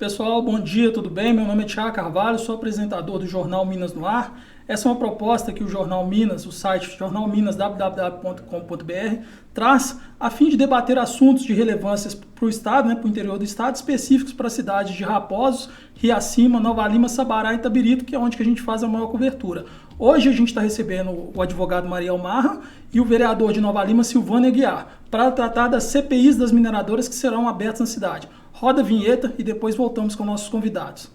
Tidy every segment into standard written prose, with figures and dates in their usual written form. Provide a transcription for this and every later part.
Pessoal, bom dia, tudo bem? Meu nome é Thiago Carvalho, sou apresentador do Jornal Minas no Ar. Essa é uma proposta que o Jornal Minas, o site Jornal Minas, www.com.br, traz a fim de debater assuntos de relevância para o Estado, para o interior do Estado, específicos para as cidades de Raposos, Riacima, Nova Lima, Sabará e Itabirito, que é onde que a gente faz a maior cobertura. Hoje a gente está recebendo o advogado Mariel Marra e o vereador de Nova Lima, Silvânia Aguiar, para tratar das CPIs das mineradoras que serão abertas na cidade. Roda a vinheta e depois voltamos com nossos convidados.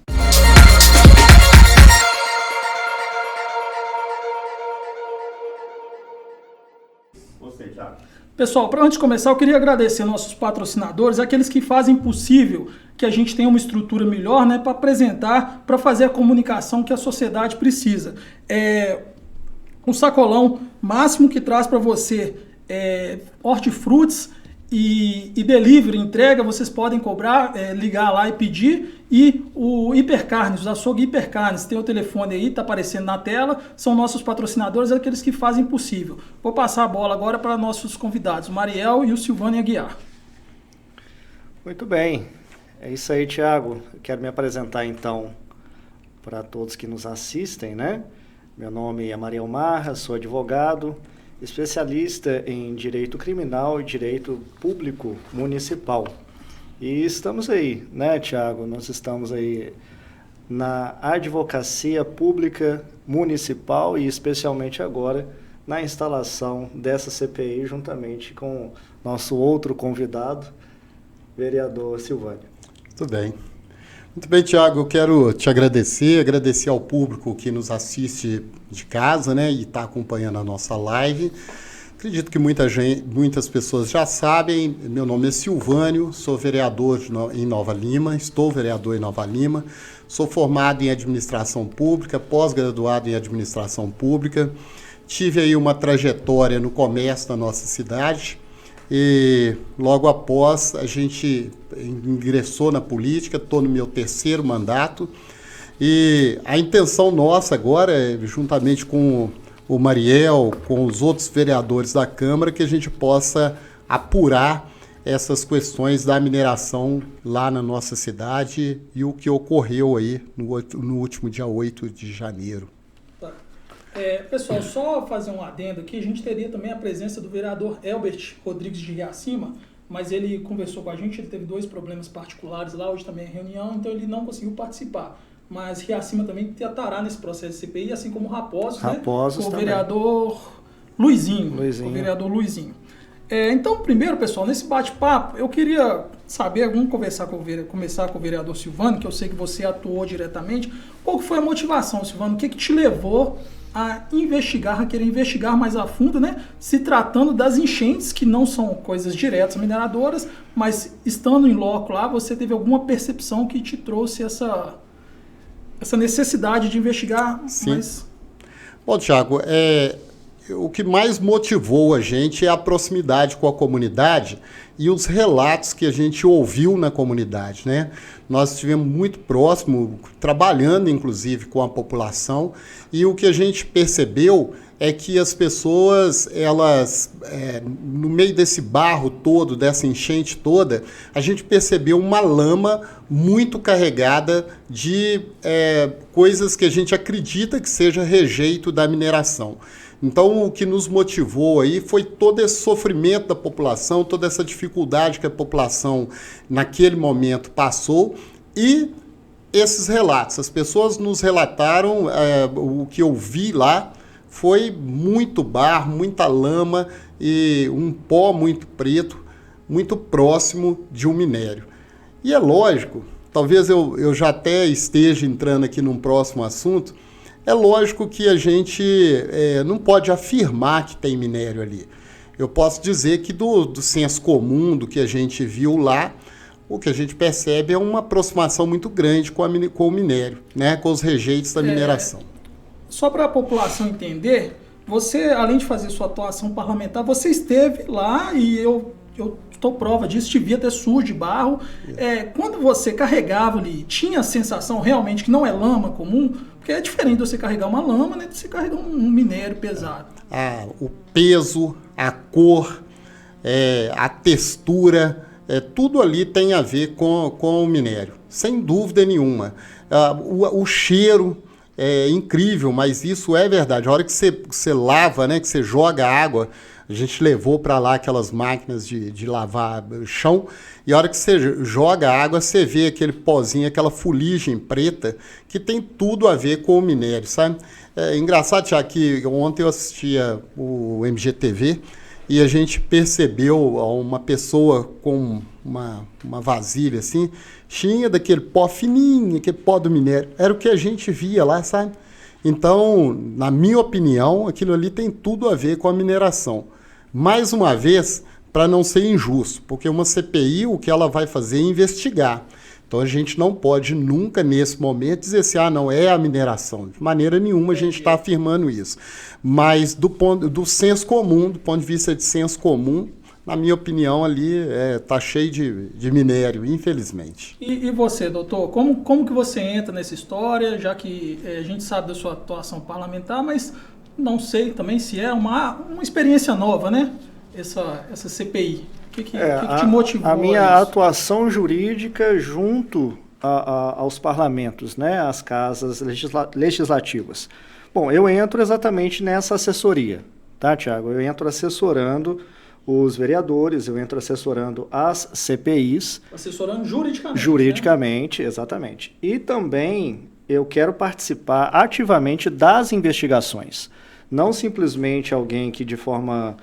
Você, Thiago. Pessoal, para antes de começar, eu queria agradecer nossos patrocinadores, aqueles que fazem possível que a gente tenha uma estrutura melhor, para apresentar, para fazer a comunicação que a sociedade precisa. Um sacolão máximo que traz para você hortifrutis e delivery, entrega, vocês podem cobrar, ligar lá e pedir. E o Hipercarnes, o açougue Hipercarnes, tem o telefone aí, está aparecendo na tela, são nossos patrocinadores, aqueles que fazem possível. Vou passar a bola agora para nossos convidados, o Mariel e o Silvânia Aguiar. Muito bem, é isso aí, Thiago. Eu quero me apresentar então para todos que nos assistem, Meu nome é Mariel Marra, sou advogado, especialista em direito criminal e direito público municipal. E estamos aí, Thiago? Nós estamos aí na advocacia pública municipal e especialmente agora na instalação dessa CPI juntamente com nosso outro convidado, vereador Silvânia. Tudo bem. Muito bem, Thiago, eu quero te agradecer ao público que nos assiste de casa, e está acompanhando a nossa live. Acredito que muitas pessoas já sabem, meu nome é Silvânio, sou vereador em Nova Lima, estou vereador em Nova Lima, sou formado em administração pública, pós-graduado em administração pública, tive aí uma trajetória no comércio da nossa cidade e logo após a gente ingressou na política, estou no meu 3º mandato e a intenção nossa agora é, juntamente com o Mariel, com os outros vereadores da Câmara, que a gente possa apurar essas questões da mineração lá na nossa cidade e o que ocorreu aí no último dia 8 de janeiro. Tá. Pessoal, só fazer um adendo aqui, a gente teria também a presença do vereador Elbert Rodrigues de Riacima, mas ele conversou com a gente, ele teve 2 problemas particulares lá, hoje também é reunião, então ele não conseguiu participar. Mas Riacima também estará nesse processo de CPI, assim como Raposos, com o vereador Luizinho. Com o vereador Luizinho. Então, primeiro, pessoal, nesse bate-papo, eu queria saber, vamos começar com o vereador Silvano, que eu sei que você atuou diretamente. Qual foi a motivação, Silvano? O que te levou a querer investigar mais a fundo, se tratando das enchentes, que não são coisas diretas mineradoras, mas estando em loco lá, você teve alguma percepção que te trouxe essa necessidade de investigar. Sim. Mais... Bom, Thiago, o que mais motivou a gente é a proximidade com a comunidade e os relatos que a gente ouviu na comunidade, Nós estivemos muito próximo, trabalhando inclusive com a população, e o que a gente percebeu é que as pessoas, elas, no meio desse barro todo, dessa enchente toda, a gente percebeu uma lama muito carregada de coisas que a gente acredita que seja rejeito da mineração. Então, o que nos motivou aí foi todo esse sofrimento da população, toda essa dificuldade que a população naquele momento passou e esses relatos. As pessoas nos relataram, o que eu vi lá foi muito barro, muita lama e um pó muito preto, muito próximo de um minério. E é lógico, talvez eu já até esteja entrando aqui num próximo assunto, é lógico que a gente não pode afirmar que tem minério ali. Eu posso dizer que do senso comum, do que a gente viu lá, o que a gente percebe é uma aproximação muito grande com o minério, com os rejeitos da mineração. Só para a população entender, você, além de fazer sua atuação parlamentar, você esteve lá e eu estou prova disso, te via até sujo de barro. Quando você carregava ali, tinha a sensação realmente que não é lama comum? Porque é diferente de você carregar uma lama, de você carregar um minério pesado. O peso, a cor, a textura tudo ali tem a ver com o minério, sem dúvida nenhuma. O cheiro é incrível, mas isso é verdade. A hora que você lava, né, que você joga água, a gente levou para lá aquelas máquinas de lavar chão, e a hora que você joga água, você vê aquele pozinho, aquela fuligem preta, que tem tudo a ver com o minério, sabe? É engraçado, Tiago, que ontem eu assistia o MGTV e a gente percebeu uma pessoa com uma vasilha assim, tinha daquele pó fininho, aquele pó do minério. Era o que a gente via lá, sabe? Então, na minha opinião, aquilo ali tem tudo a ver com a mineração. Mais uma vez, para não ser injusto, porque uma CPI, o que ela vai fazer é investigar. Então, a gente não pode nunca, nesse momento, dizer assim, não é a mineração. De maneira nenhuma a gente está afirmando isso. Mas, do senso comum, do ponto de vista de senso comum, na minha opinião, ali está cheio de minério, infelizmente. E você, doutor, como que você entra nessa história, já que a gente sabe da sua atuação parlamentar, mas não sei também se é uma experiência nova, né? Essa CPI. O que te motivou? A minha atuação jurídica junto aos parlamentos, né? Às casas legislativas. Bom, eu entro exatamente nessa assessoria, tá, Tiago? Eu entro assessorando os vereadores, eu entro assessorando as CPIs. Assessorando juridicamente. Juridicamente, né? Exatamente. E também eu quero participar ativamente das investigações. Não simplesmente alguém que de forma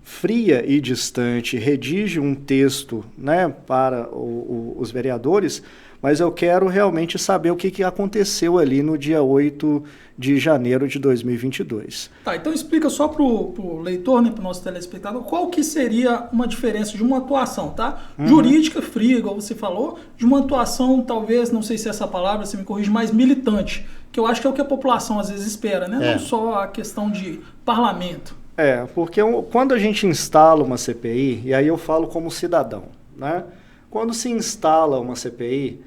fria e distante redige um texto, né, para os vereadores, mas eu quero realmente saber o que aconteceu ali no dia 8 de janeiro de 2022. Tá, então explica só para o leitor, né, para o nosso telespectador, qual que seria uma diferença de uma atuação, tá? Jurídica, fria, igual você falou, de uma atuação, talvez, não sei se é essa palavra, você me corrige, mais militante, que eu acho que é o que a população às vezes espera, né? Não só a questão de parlamento. Porque quando a gente instala uma CPI, e aí eu falo como cidadão, né? Quando se instala uma CPI,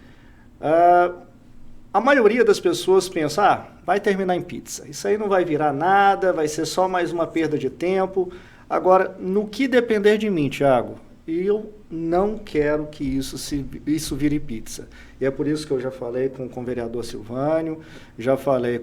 a maioria das pessoas pensa, vai terminar em pizza. Isso aí não vai virar nada, vai ser só mais uma perda de tempo. Agora, no que depender de mim, Tiago, eu não quero que isso vire pizza. E é por isso que eu já falei com o vereador Silvânio, já falei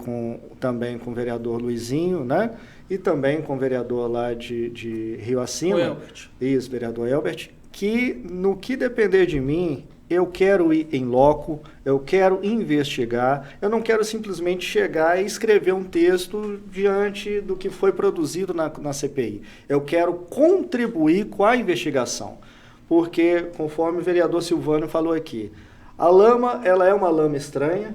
também com o vereador Luizinho, né? E também com o vereador lá de Rio Acima. O Elbert. Isso, vereador Elbert. Que no que depender de mim, eu quero ir em loco, eu quero investigar, eu não quero simplesmente chegar e escrever um texto diante do que foi produzido na CPI. Eu quero contribuir com a investigação, porque, conforme o vereador Silvânio falou aqui, a lama, ela é uma lama estranha,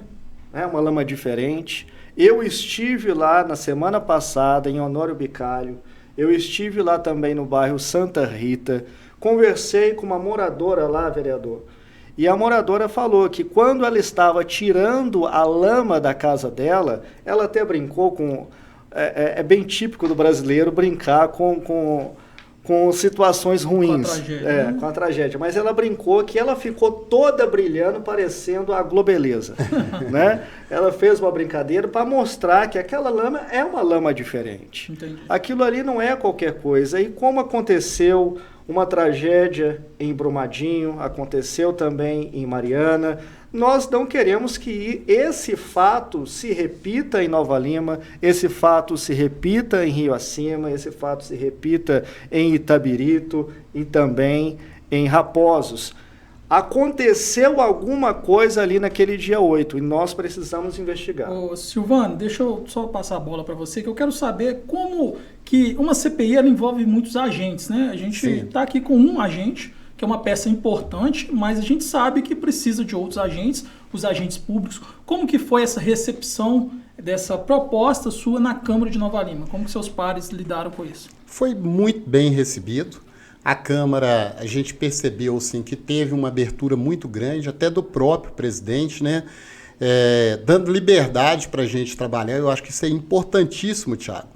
né, uma lama diferente. Eu estive lá na semana passada em Honório Bicalho, eu estive lá também no bairro Santa Rita, conversei com uma moradora lá, vereador, e a moradora falou que quando ela estava tirando a lama da casa dela, ela até brincou com... É bem típico do brasileiro brincar com situações ruins. Com a tragédia. Com a tragédia. Mas ela brincou que ela ficou toda brilhando, parecendo a Globeleza. Né? Ela fez uma brincadeira para mostrar que aquela lama é uma lama diferente. Entendi. Aquilo ali não é qualquer coisa. E como aconteceu uma tragédia em Brumadinho, aconteceu também em Mariana, nós não queremos que esse fato se repita em Nova Lima, esse fato se repita em Rio Acima, esse fato se repita em Itabirito e também em Raposos. Aconteceu alguma coisa ali naquele dia 8 e nós precisamos investigar. Ô, Silvano, deixa eu só passar a bola para você, que eu quero saber como que uma CPI ela envolve muitos agentes, né? A gente está aqui com um agente, que é uma peça importante, mas a gente sabe que precisa de outros agentes, os agentes públicos. Como que foi essa recepção dessa proposta sua na Câmara de Nova Lima? Como que seus pares lidaram com isso? Foi muito bem recebido. A Câmara, a gente percebeu assim, que teve uma abertura muito grande, até do próprio presidente, né? Dando liberdade para a gente trabalhar. Eu acho que isso é importantíssimo, Thiago.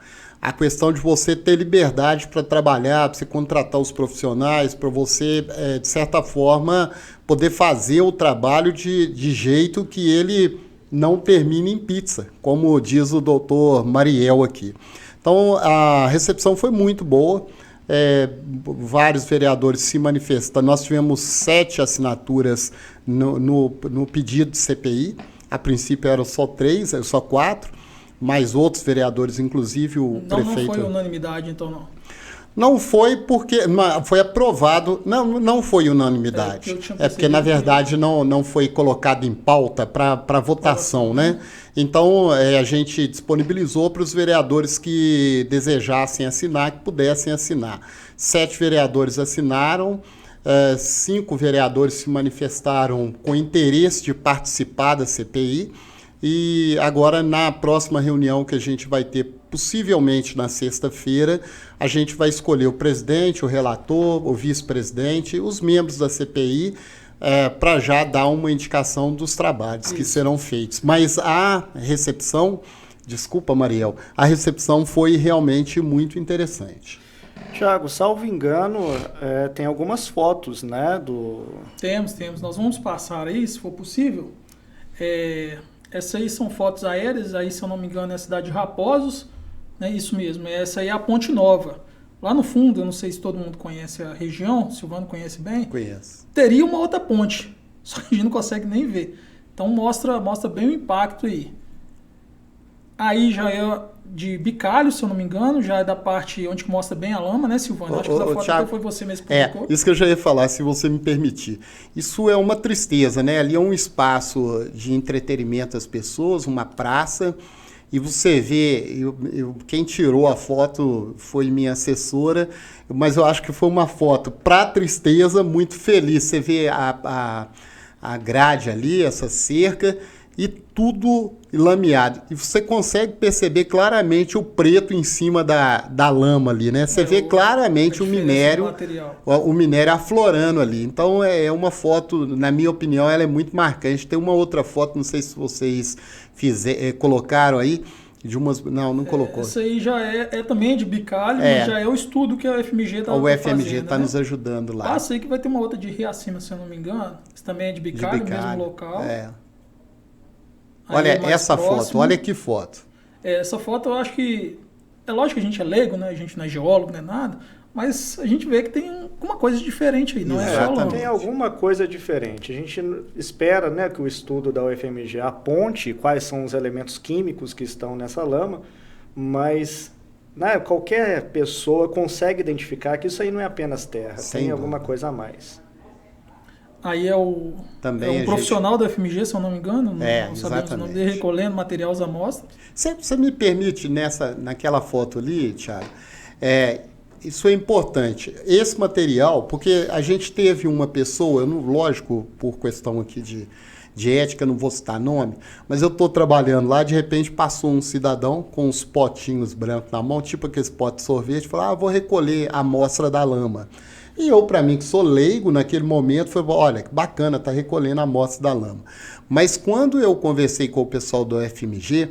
A questão de você ter liberdade para trabalhar, para você contratar os profissionais, para você, de certa forma, poder fazer o trabalho de jeito que ele não termine em pizza, como diz o doutor Mariel aqui. Então, a recepção foi muito boa. vários vereadores se manifestam. Nós tivemos 7 assinaturas no pedido de CPI. A princípio eram só 3, só 4, mas outros vereadores, inclusive o prefeito... Não foi unanimidade, então, não? Não foi porque... Foi aprovado... Não foi unanimidade. Porque, na verdade, não foi colocado em pauta para votação, né? Então, a gente disponibilizou para os vereadores que desejassem assinar, que pudessem assinar. 7 vereadores assinaram, 5 vereadores se manifestaram com interesse de participar da CPI, e agora, na próxima reunião que a gente vai ter, possivelmente na sexta-feira, a gente vai escolher o presidente, o relator, o vice-presidente, os membros da CPI, para já dar uma indicação dos trabalhos que serão feitos. Mas a recepção, desculpa, Mariel, a recepção foi realmente muito interessante. Tiago, salvo engano, tem algumas fotos, né? Temos. Nós vamos passar aí, se for possível. Essas aí são fotos aéreas, aí, se eu não me engano, é a cidade de Raposos, né? Isso mesmo, essa aí é a Ponte Nova. Lá no fundo, eu não sei se todo mundo conhece a região, Silvano conhece bem. Conheço. Teria uma outra ponte, só que a gente não consegue nem ver. Então mostra bem o impacto aí. Aí já é de Bicalho, se eu não me engano, já é da parte onde mostra bem a lama, né, Silvano? Acho que essa foto Thiago, até foi você mesmo que publicou. Isso que eu já ia falar, se você me permitir. Isso é uma tristeza, né? Ali é um espaço de entretenimento das pessoas, uma praça, e você vê, quem tirou a foto foi minha assessora, mas eu acho que foi uma foto, para tristeza, muito feliz. Você vê a grade ali, essa cerca, e tudo lameado. E você consegue perceber claramente o preto em cima da lama ali, né? Você vê claramente o minério aflorando ali. Então é uma foto, na minha opinião, ela é muito marcante. Tem uma outra foto, não sei se vocês colocaram aí, de umas... Não colocou. Isso aí já é também de Bicalho, mas já é o estudo que a UFMG está fazendo. O UFMG está nos ajudando lá. Passa aí que vai ter uma outra de Riacima, se eu não me engano. Isso também é de Bicalho, mesmo local. Olha essa foto, olha que foto. Essa foto eu acho que... É lógico que a gente é leigo, né? A gente não é geólogo, não é nada. Mas a gente vê que tem alguma coisa diferente aí, não é só lama. Tem alguma coisa diferente. A gente espera, né, que o estudo da UFMG aponte quais são os elementos químicos que estão nessa lama, mas... né, qualquer pessoa consegue identificar que isso aí não é apenas terra. Tem alguma coisa a mais. Aí é um profissional da UFMG, se eu não me engano, não sabemos o nome dele, recolhendo material às amostras. Você me permite, naquela foto ali, Thiago, isso é importante. Esse material, porque a gente teve uma pessoa, lógico, por questão aqui de ética, não vou citar nome, mas eu estou trabalhando lá, de repente passou um cidadão com uns potinhos brancos na mão, tipo aqueles potes de sorvete, e falou, vou recolher a amostra da lama. E eu, para mim, que sou leigo, naquele momento, falei, olha, que bacana, tá recolhendo a amostra da lama. Mas quando eu conversei com o pessoal do UFMG,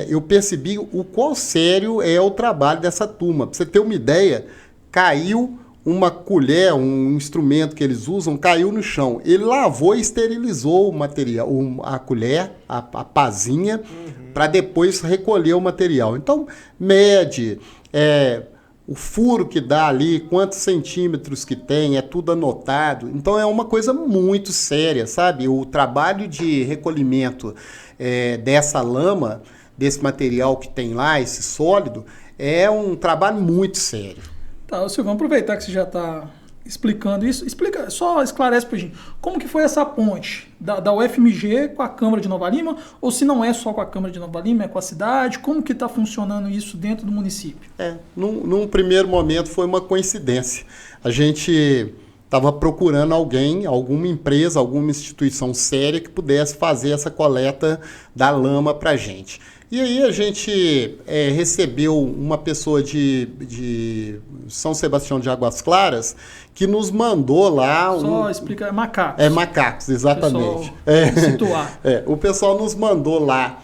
eu percebi o quão sério é o trabalho dessa turma. Para você ter uma ideia, caiu uma colher, um instrumento que eles usam, caiu no chão. Ele lavou e esterilizou o material, a colher, a pazinha, para depois recolher o material. Então, mede... o furo que dá ali, quantos centímetros que tem, é tudo anotado. Então é uma coisa muito séria, sabe? O trabalho de recolhimento dessa lama, desse material que tem lá, esse sólido, é um trabalho muito sério. Tá, Silvio, vamos aproveitar que você já está explicando isso. Só esclarece para a gente, como que foi essa ponte da UFMG com a Câmara de Nova Lima, ou se não é só com a Câmara de Nova Lima, é com a cidade, como que está funcionando isso dentro do município? Num primeiro momento foi uma coincidência. A gente estava procurando alguma empresa, alguma instituição séria que pudesse fazer essa coleta da lama para a gente. E aí a gente recebeu uma pessoa de São Sebastião de Águas Claras que nos mandou lá... Só explica, é macacos. É macacos, exatamente. Situar. O pessoal nos mandou lá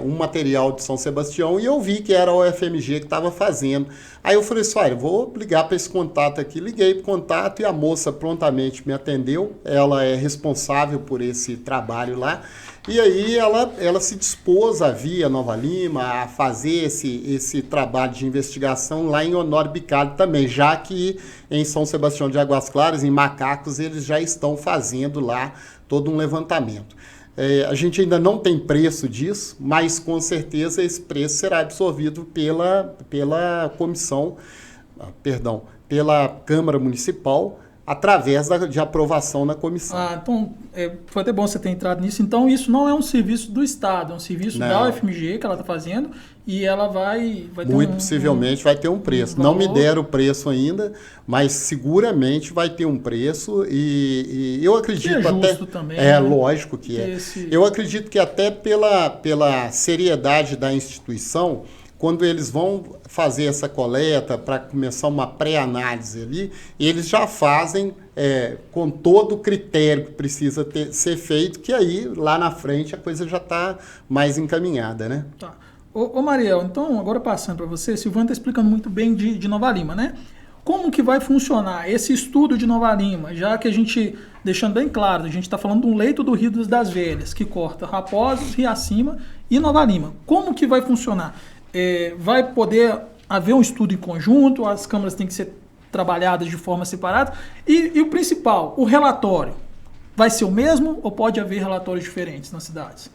um material de São Sebastião e eu vi que era a UFMG que estava fazendo. Aí eu falei assim, olha, vou ligar para esse contato aqui. Liguei para o contato e a moça prontamente me atendeu. Ela é responsável por esse trabalho lá. E aí ela se dispôs a vir a Nova Lima a fazer esse trabalho de investigação lá em Honório Bicalho também, já que em São Sebastião de Águas Claras, em Macacos, eles já estão fazendo lá todo um levantamento. A gente ainda não tem preço disso, mas com certeza esse preço será absorvido pela comissão, pela Câmara Municipal, através de aprovação na comissão. Então, foi até bom você ter entrado nisso. Então, isso não é um serviço do Estado, é um serviço da UFMG que ela está fazendo e ela vai ter muito possivelmente vai ter um preço. Não me deram o preço ainda, mas seguramente vai ter um preço e eu acredito que é até... justo também, né? Lógico que é. Eu acredito que até pela seriedade da instituição, quando eles vão fazer essa coleta para começar uma pré-análise ali, eles já fazem com todo o critério que precisa ser feito, que aí lá na frente a coisa já está mais encaminhada, né? Tá. Ô Mariel, então agora passando para você, Silvana está explicando muito bem de Nova Lima, né? Como que vai funcionar esse estudo de Nova Lima, já que a gente, deixando bem claro, a gente está falando de um leito do Rio das Velhas, que corta Raposos, Riacima e Nova Lima. Como que vai funcionar? Vai poder haver um estudo em conjunto, as câmaras têm que ser trabalhadas de forma separada. E o principal, o relatório, vai ser o mesmo ou pode haver relatórios diferentes nas cidades?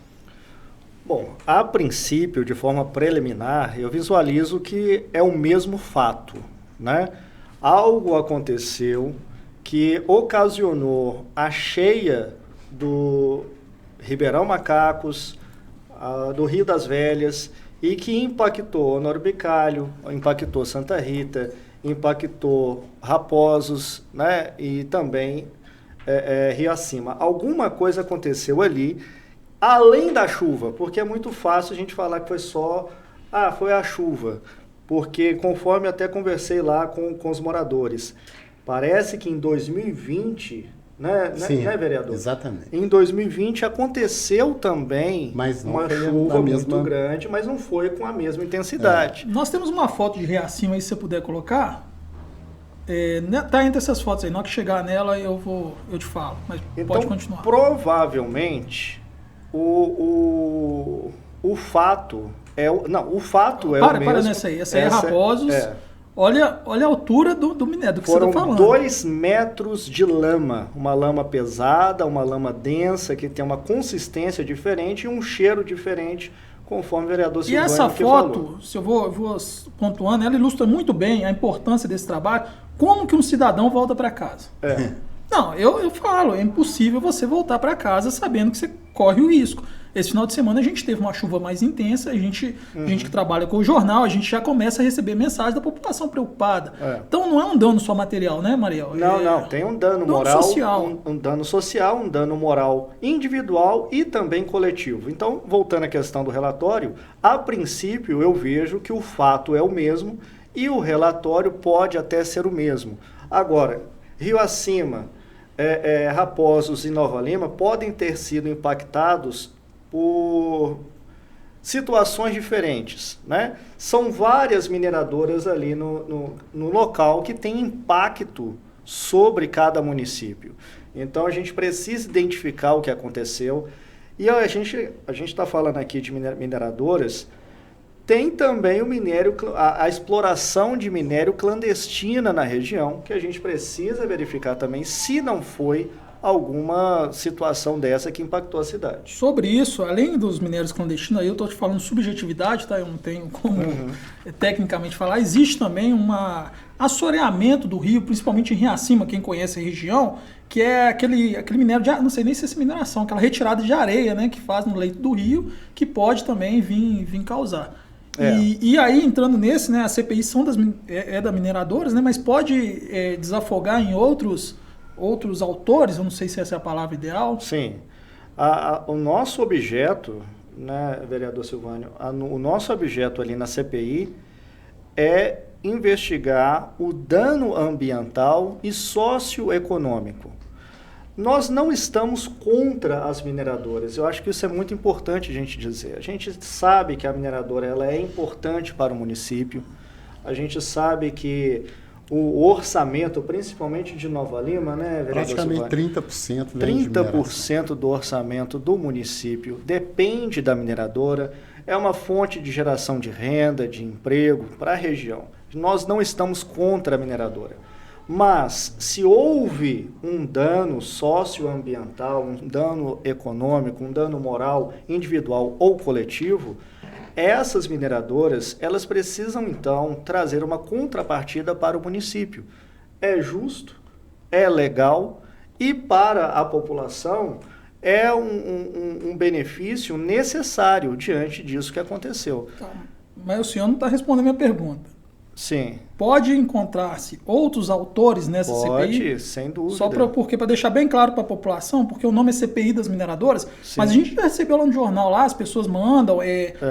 Bom, a princípio, de forma preliminar, eu visualizo que é o mesmo fato, né? Algo aconteceu que ocasionou a cheia do Ribeirão Macacos, do Rio das Velhas, e que impactou Honório Bicalho, impactou Santa Rita, impactou Raposos, né? E também Riacima. Alguma coisa aconteceu ali, além da chuva, porque é muito fácil a gente falar que foi só, foi a chuva, porque conforme até conversei lá com os moradores, parece que em 2020... Sim, né, vereador? Exatamente. Em 2020 aconteceu também uma chuva muito grande, mas não foi com a mesma intensidade. Nós temos uma foto de Riacima aí, se você puder colocar. Tá entre essas fotos aí. Na hora que chegar nela, eu te falo. Mas então, pode continuar. Provavelmente, o fato é o... Não, o fato é o mesmo. Para nessa aí. Essa aí é Raposos. Olha a altura do minério, do que você está falando. Foram 2 metros de lama, uma lama pesada, uma lama densa, que tem uma consistência diferente e um cheiro diferente, conforme o vereador Silvânio falou. E essa foto, falou. se eu vou pontuando, ela ilustra muito bem a importância desse trabalho, como que um cidadão volta para casa. Não, eu falo, é impossível você voltar para casa sabendo que você corre o risco. Esse final de semana a gente teve uma chuva mais intensa, a gente que trabalha com o jornal, a gente já começa a receber mensagem da população preocupada. Então não é um dano só material, né, Mariel? Não, tem um dano moral, social. Um dano social, um dano moral individual e também coletivo. Então, voltando à questão do relatório, a princípio eu vejo que o fato é o mesmo e o relatório pode até ser o mesmo. Agora, Riacima, Raposos e Nova Lima podem ter sido impactados por situações diferentes, né? São várias mineradoras ali no local que têm impacto sobre cada município. Então, a gente precisa identificar o que aconteceu. E a gente está falando aqui de mineradoras, tem também o minério, a exploração de minério clandestina na região, que a gente precisa verificar também se não foi alguma situação dessa que impactou a cidade. Sobre isso, além dos minérios clandestinos, aí eu estou te falando subjetividade, tá? Eu não tenho como tecnicamente falar. Existe também um assoreamento do rio, principalmente em Riacima, quem conhece a região, que é aquele minério de, não sei nem se é mineração, aquela retirada de areia, né, que faz no leito do rio, que pode também vir causar. E aí, entrando nesse, né, as CPIs são da mineradoras, né, mas pode desafogar em outros autores, eu não sei se essa é a palavra ideal. Sim. O nosso objeto, né, vereador Silvânio, o nosso objeto ali na CPI é investigar o dano ambiental e socioeconômico. nós não estamos contra as mineradoras. Eu acho que isso é muito importante a gente dizer. A gente sabe que a mineradora ela é importante para o município. A gente sabe que o orçamento, principalmente de Nova Lima, né, vereador praticamente Silvânio? 30%. 30% do orçamento do município depende da mineradora. É uma fonte de geração de renda, de emprego para a região. Nós não estamos contra a mineradora. Mas, se houve um dano socioambiental, um dano econômico, um dano moral, individual ou coletivo, essas mineradoras, elas precisam, então, trazer uma contrapartida para o município. É justo, é legal e, para a população, é um benefício necessário diante disso que aconteceu. Mas o senhor não está respondendo a minha pergunta. Sim. Pode encontrar-se outros autores nessa CPI? Pode, sem dúvida. Só para deixar bem claro para a população, porque o nome é CPI das mineradoras, sim, mas a gente já recebeu lá no jornal, lá as pessoas mandam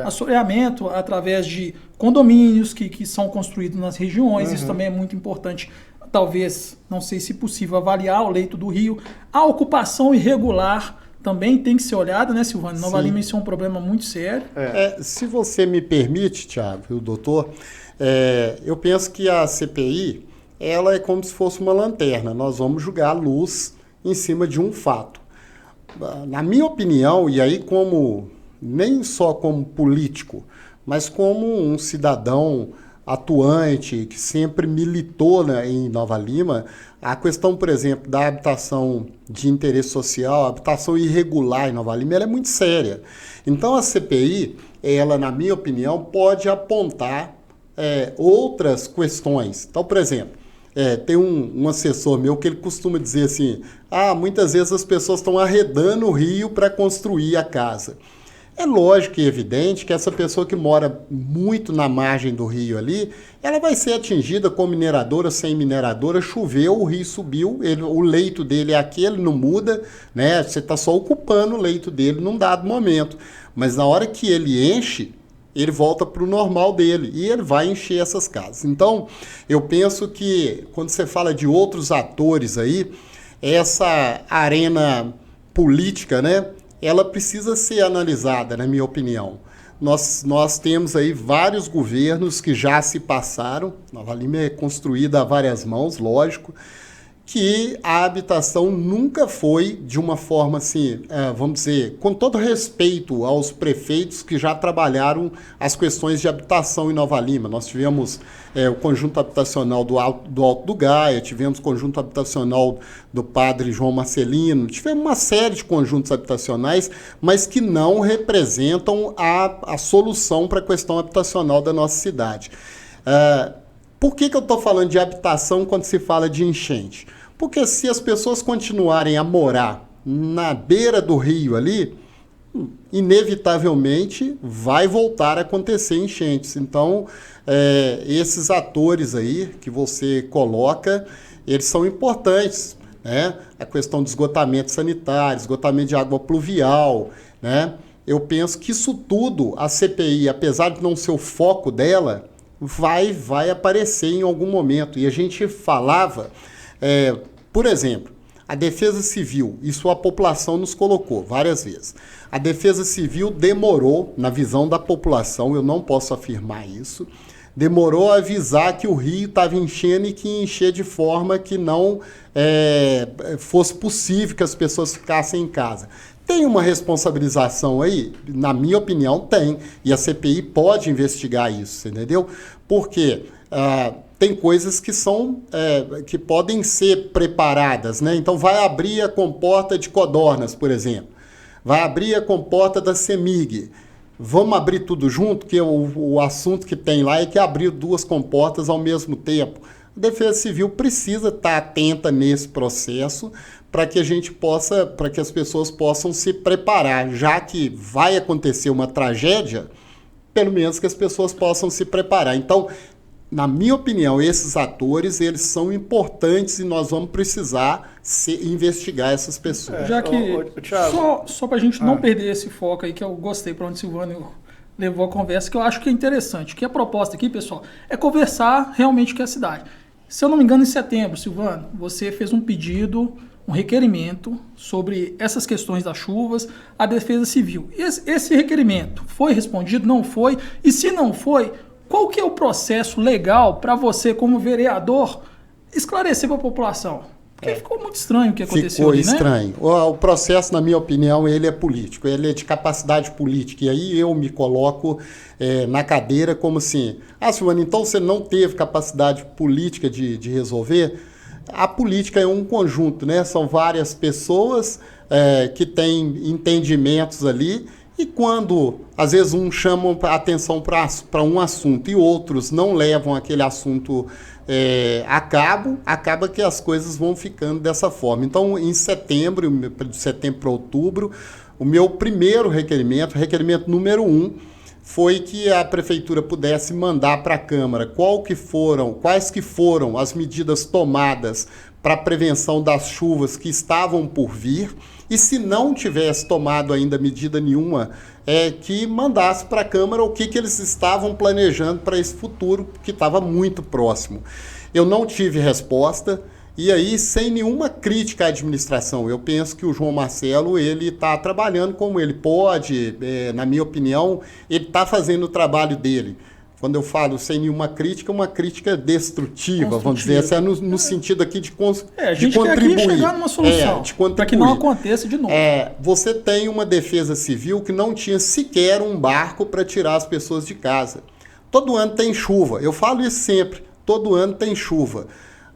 assoreamento através de condomínios que são construídos nas regiões, isso também é muito importante. Talvez, não sei se possível, avaliar o leito do rio. A ocupação irregular também tem que ser olhada, né, Silvânio? Nova Lima, isso é um problema muito sério. Se você me permite, Thiago e o doutor, eu penso que a CPI ela é como se fosse uma lanterna. Nós vamos jogar luz em cima de um fato. Na minha opinião, e aí nem só como político, mas como um cidadão atuante, que sempre militou, né, em Nova Lima, a questão, por exemplo, da habitação de interesse social, a habitação irregular em Nova Lima, ela é muito séria. Então, a CPI, ela, na minha opinião, pode apontar outras questões. Então, por exemplo, tem um assessor meu que ele costuma dizer assim, muitas vezes as pessoas estão arredando o rio para construir a casa. É lógico e evidente que essa pessoa que mora muito na margem do rio ali, ela vai ser atingida com mineradora, sem mineradora, choveu, o rio subiu, o leito dele é aquele, não muda, né? Você está só ocupando o leito dele num dado momento. Mas na hora que ele enche, ele volta para o normal dele e ele vai encher essas casas. Então, eu penso que quando você fala de outros atores aí, essa arena política, né? Ela precisa ser analisada, na minha opinião. Nós temos aí vários governos que já se passaram, Nova Lima é construída a várias mãos, lógico, que a habitação nunca foi de uma forma assim, vamos dizer, com todo respeito aos prefeitos que já trabalharam as questões de habitação em Nova Lima. Nós tivemos o conjunto habitacional do Alto do Gaia, tivemos o conjunto habitacional do Padre João Marcelino, tivemos uma série de conjuntos habitacionais, mas que não representam a solução para a questão habitacional da nossa cidade. Por que eu estou falando de habitação quando se fala de enchente? Porque se as pessoas continuarem a morar na beira do rio ali, inevitavelmente vai voltar a acontecer enchentes. Então, esses atores aí que você coloca, eles são importantes, né? A questão do esgotamento sanitário, esgotamento de água pluvial, né? Eu penso que isso tudo, a CPI, apesar de não ser o foco dela, vai aparecer em algum momento. E a gente falava, por exemplo, a Defesa Civil, isso a população nos colocou várias vezes. A Defesa Civil demorou, na visão da população, eu não posso afirmar isso, demorou a avisar que o rio estava enchendo e que ia encher de forma que não fosse possível que as pessoas ficassem em casa. Tem uma responsabilização aí? Na minha opinião, tem. E a CPI pode investigar isso, entendeu? Porque tem coisas que que podem ser preparadas, né? Então, vai abrir a comporta de Codornas, por exemplo. Vai abrir a comporta da CEMIG. Vamos abrir tudo junto? Que o assunto que tem lá é que abrir duas comportas ao mesmo tempo. A Defesa Civil precisa estar atenta nesse processo para que para que as pessoas possam se preparar, já que vai acontecer uma tragédia, pelo menos que as pessoas possam se preparar. Então, na minha opinião, esses atores, eles são importantes e nós vamos precisar investigar essas pessoas. Já que, só para a gente não perder esse foco aí, que eu gostei para onde o Silvânio levou a conversa, que eu acho que é interessante, que a proposta aqui, pessoal, é conversar realmente com a cidade. Se eu não me engano, em setembro, Silvano, você fez um pedido um requerimento sobre essas questões das chuvas à Defesa Civil. Esse requerimento foi respondido? Não foi? E se não foi, qual que é o processo legal para você, como vereador, esclarecer para a população? Porque ficou muito estranho o que aconteceu. Ficou ali, estranho. Né? O processo, na minha opinião, ele é político, ele é de capacidade política. E aí eu me coloco na cadeira como assim, Silvano, então você não teve capacidade política de resolver? A política é um conjunto, né? São várias pessoas que têm entendimentos ali, e quando, às vezes, uns chamam a atenção para um assunto e outros não levam aquele assunto a cabo, acaba que as coisas vão ficando dessa forma. Então, em setembro, de setembro para outubro, o meu primeiro requerimento número 1, foi que a prefeitura pudesse mandar para a Câmara quais que foram as medidas tomadas para a prevenção das chuvas que estavam por vir, e se não tivesse tomado ainda medida nenhuma, que mandasse para a Câmara o que eles estavam planejando para esse futuro, que estava muito próximo. Eu não tive resposta, e aí, sem nenhuma crítica à administração, eu penso que o João Marcelo, ele está trabalhando como ele pode, na minha opinião, ele está fazendo o trabalho dele. Quando eu falo sem nenhuma crítica, uma crítica destrutiva, vamos dizer assim, no sentido aqui de contribuir. A gente quer aqui chegar numa solução, para que não aconteça de novo. Você tem uma defesa civil que não tinha sequer um barco para tirar as pessoas de casa. Todo ano tem chuva, eu falo isso sempre, todo ano tem chuva.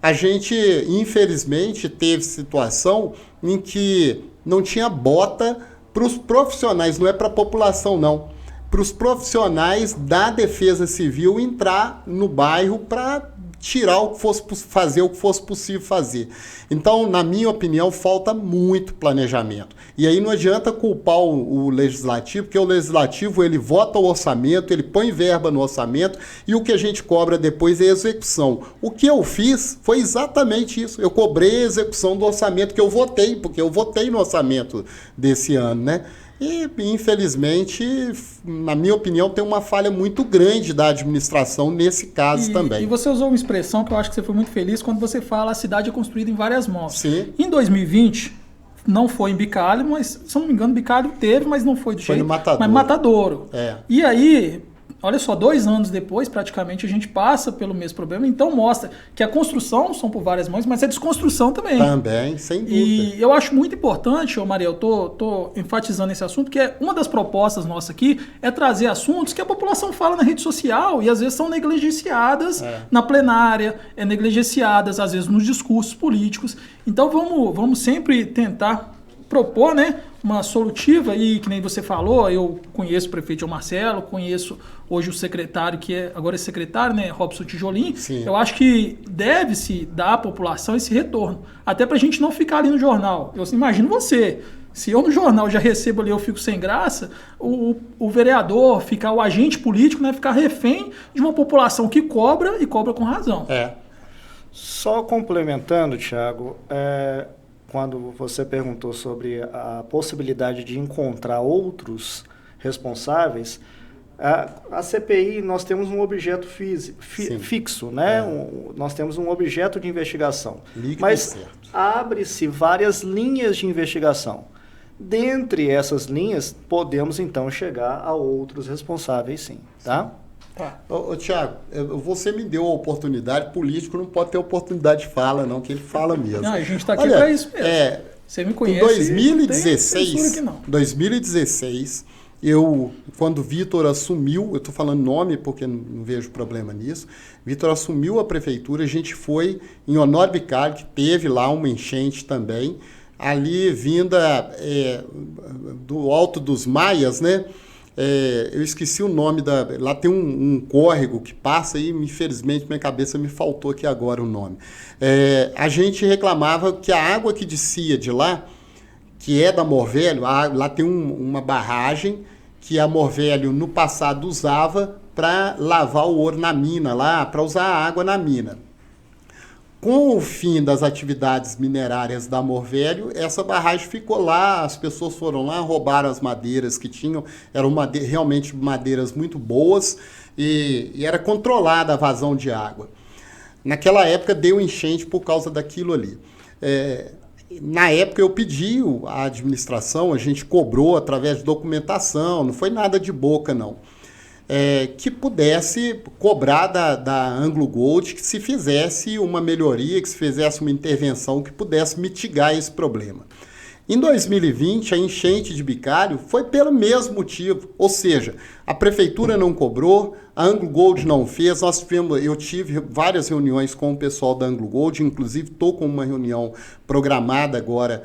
A gente, infelizmente, teve situação em que não tinha bota para os profissionais, não é para a população, não. Para os profissionais da Defesa Civil entrar no bairro para tirar o que fosse fazer o que fosse possível fazer. Então, na minha opinião, falta muito planejamento. E aí não adianta culpar o legislativo, porque o legislativo ele vota o orçamento, ele põe verba no orçamento, e o que a gente cobra depois é execução. O que eu fiz foi exatamente isso. Eu cobrei a execução do orçamento que eu votei, porque eu votei no orçamento desse ano, né? E, infelizmente, na minha opinião, tem uma falha muito grande da administração nesse caso também. E você usou uma expressão que eu acho que você foi muito feliz quando você fala a cidade é construída em várias mãos. Sim. Em 2020, não foi em Bicalho, mas, se eu não me engano, Bicalho teve, mas não foi do foi jeito. No Matadouro. Mas Matadouro. É. E aí, olha só, 2 anos depois, praticamente, a gente passa pelo mesmo problema. Então, mostra que a construção são por várias mãos, mas a desconstrução também. Também, sem dúvida. E eu acho muito importante, Maria, eu tô enfatizando esse assunto, que uma das propostas nossas aqui é trazer assuntos que a população fala na rede social e às vezes são negligenciadas na plenária, negligenciadas às vezes nos discursos políticos. Então vamos sempre tentar propor, né, uma solutiva, e que nem você falou, eu conheço o prefeito João Marcelo, conheço hoje o secretário, agora é secretário, né, Robson Tijolin. Sim. Eu acho que deve-se dar à população esse retorno, até para a gente não ficar ali no jornal. Eu imagino você, se eu no jornal já recebo ali, eu fico sem graça, o vereador, o agente político, né, ficar refém de uma população que cobra e cobra com razão. Só complementando, Thiago, quando você perguntou sobre a possibilidade de encontrar outros responsáveis, a CPI, nós temos um objeto fixo, né? Nós temos um objeto de investigação. Mas abre-se várias linhas de investigação. Dentre essas linhas, podemos então chegar a outros responsáveis, sim. Tá? Tiago, você me deu a oportunidade, político não pode ter oportunidade de fala, não, que ele fala mesmo. Não, a gente está aqui para isso mesmo. Você me conhece. Em 2016, quando o Vitor assumiu, eu estou falando nome porque não vejo problema nisso, Vitor assumiu a prefeitura, a gente foi em Honório Bicalho, que teve lá uma enchente também, ali vinda do Alto dos Maias, né? Eu esqueci o nome lá tem um córrego que passa aí, infelizmente minha cabeça me faltou aqui agora o nome. A gente reclamava que a água que descia de lá, que é da Morvelho, lá tem uma barragem que a Morvelho no passado usava para lavar o ouro na mina lá, para usar a água na mina. Com o fim das atividades minerárias da Morvelho, essa barragem ficou lá, as pessoas foram lá, roubaram as madeiras que tinham, eram realmente madeiras muito boas, e era controlada a vazão de água. Naquela época deu enchente por causa daquilo ali. Na época eu pedi à administração, a gente cobrou através de documentação, não foi nada de boca não, que pudesse cobrar da Anglo Gold que se fizesse uma melhoria, que se fizesse uma intervenção que pudesse mitigar esse problema. Em 2020, a enchente de Bicalho foi pelo mesmo motivo, ou seja, a prefeitura não cobrou, a Anglo Gold não fez, eu tive várias reuniões com o pessoal da Anglo Gold, inclusive estou com uma reunião programada agora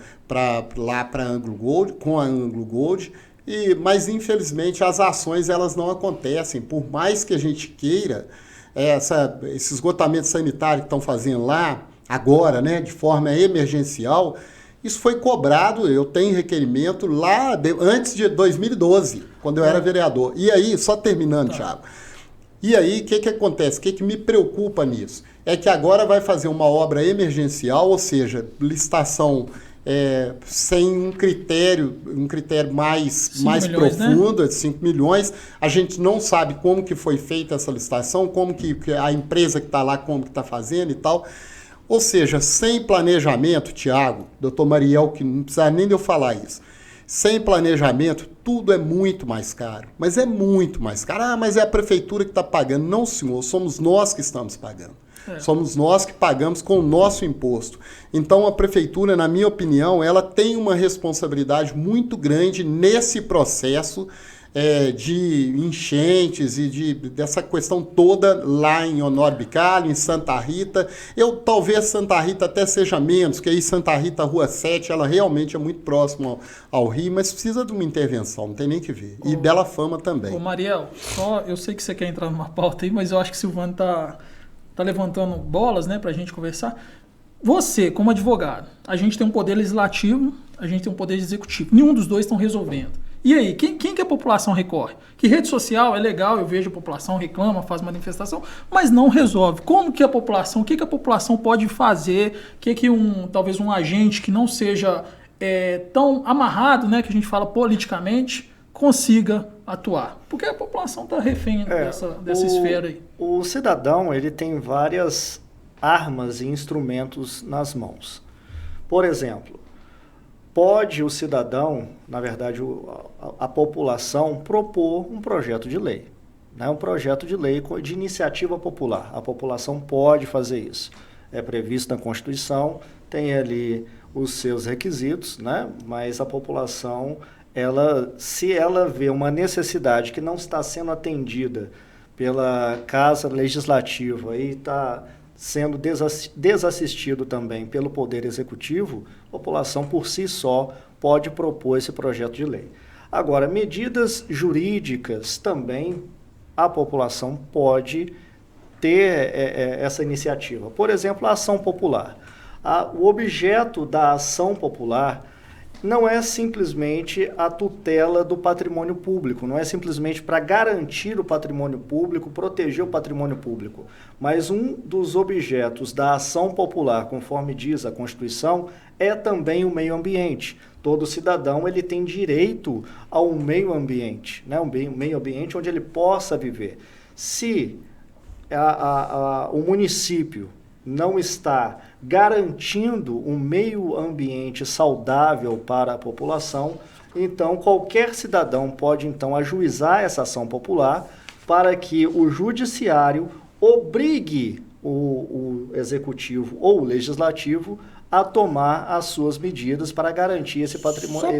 lá para Anglo Gold, com a Anglo Gold, mas infelizmente as ações elas não acontecem, por mais que a gente queira, esse esgotamento sanitário que estão fazendo lá, agora, né, de forma emergencial, isso foi cobrado, eu tenho requerimento lá antes de 2012, quando eu era vereador. E aí, só terminando, Thiago, e aí o que acontece? O que me preocupa nisso? É que agora vai fazer uma obra emergencial, ou seja, licitação sem um critério mais milhões, profundo, de 5 milhões. A gente não sabe como que foi feita essa licitação, como que a empresa que está lá, como que está fazendo e tal. Ou seja, sem planejamento, Tiago, doutor Mariel, que não precisa nem de eu falar isso, sem planejamento, tudo é muito mais caro. Mas é muito mais caro. Ah, mas é a prefeitura que está pagando. Não, senhor, somos nós que estamos pagando. Somos nós que pagamos com o nosso imposto. Então, a prefeitura, na minha opinião, ela tem uma responsabilidade muito grande nesse processo de enchentes e dessa questão toda lá em Honório Bicalho, em Santa Rita. Talvez Santa Rita até seja menos, que aí Santa Rita, Rua 7, ela realmente é muito próxima ao rio, mas precisa de uma intervenção, não tem nem que ver. E Bela Fama também. Ô Mariel, eu sei que você quer entrar numa pauta aí, mas eu acho que o Silvano tá levantando bolas, né, pra gente conversar. Você, como advogado, a gente tem um poder legislativo, a gente tem um poder executivo. Nenhum dos dois estão resolvendo. E aí, quem que a população recorre? Que rede social é legal, eu vejo a população reclama, faz manifestação, mas não resolve. Como que a população, o que a população pode fazer? Talvez um agente que não seja tão amarrado, né, que a gente fala politicamente, consiga atuar? Porque a população está refém dessa esfera aí. O cidadão, ele tem várias armas e instrumentos nas mãos. Por exemplo, pode o cidadão, na verdade a população, propor um projeto de lei. Né? Um projeto de lei de iniciativa popular. A população pode fazer isso. É previsto na Constituição, tem ali os seus requisitos, né? Mas a população, se ela vê uma necessidade que não está sendo atendida pela Casa Legislativa e está sendo desassistido também pelo Poder Executivo, a população por si só pode propor esse projeto de lei. Agora, medidas jurídicas também a população pode ter essa iniciativa. Por exemplo, a ação popular. O objeto da ação popular não é simplesmente a tutela do patrimônio público, não é simplesmente para garantir o patrimônio público, proteger o patrimônio público, mas um dos objetos da ação popular, conforme diz a Constituição, é também o meio ambiente. Todo cidadão ele tem direito ao meio ambiente, né? Um meio ambiente onde ele possa viver. Se o município não está garantindo um meio ambiente saudável para a população, então qualquer cidadão pode então ajuizar essa ação popular para que o judiciário obrigue o executivo ou o legislativo a tomar as suas medidas para garantir esse patrimônio,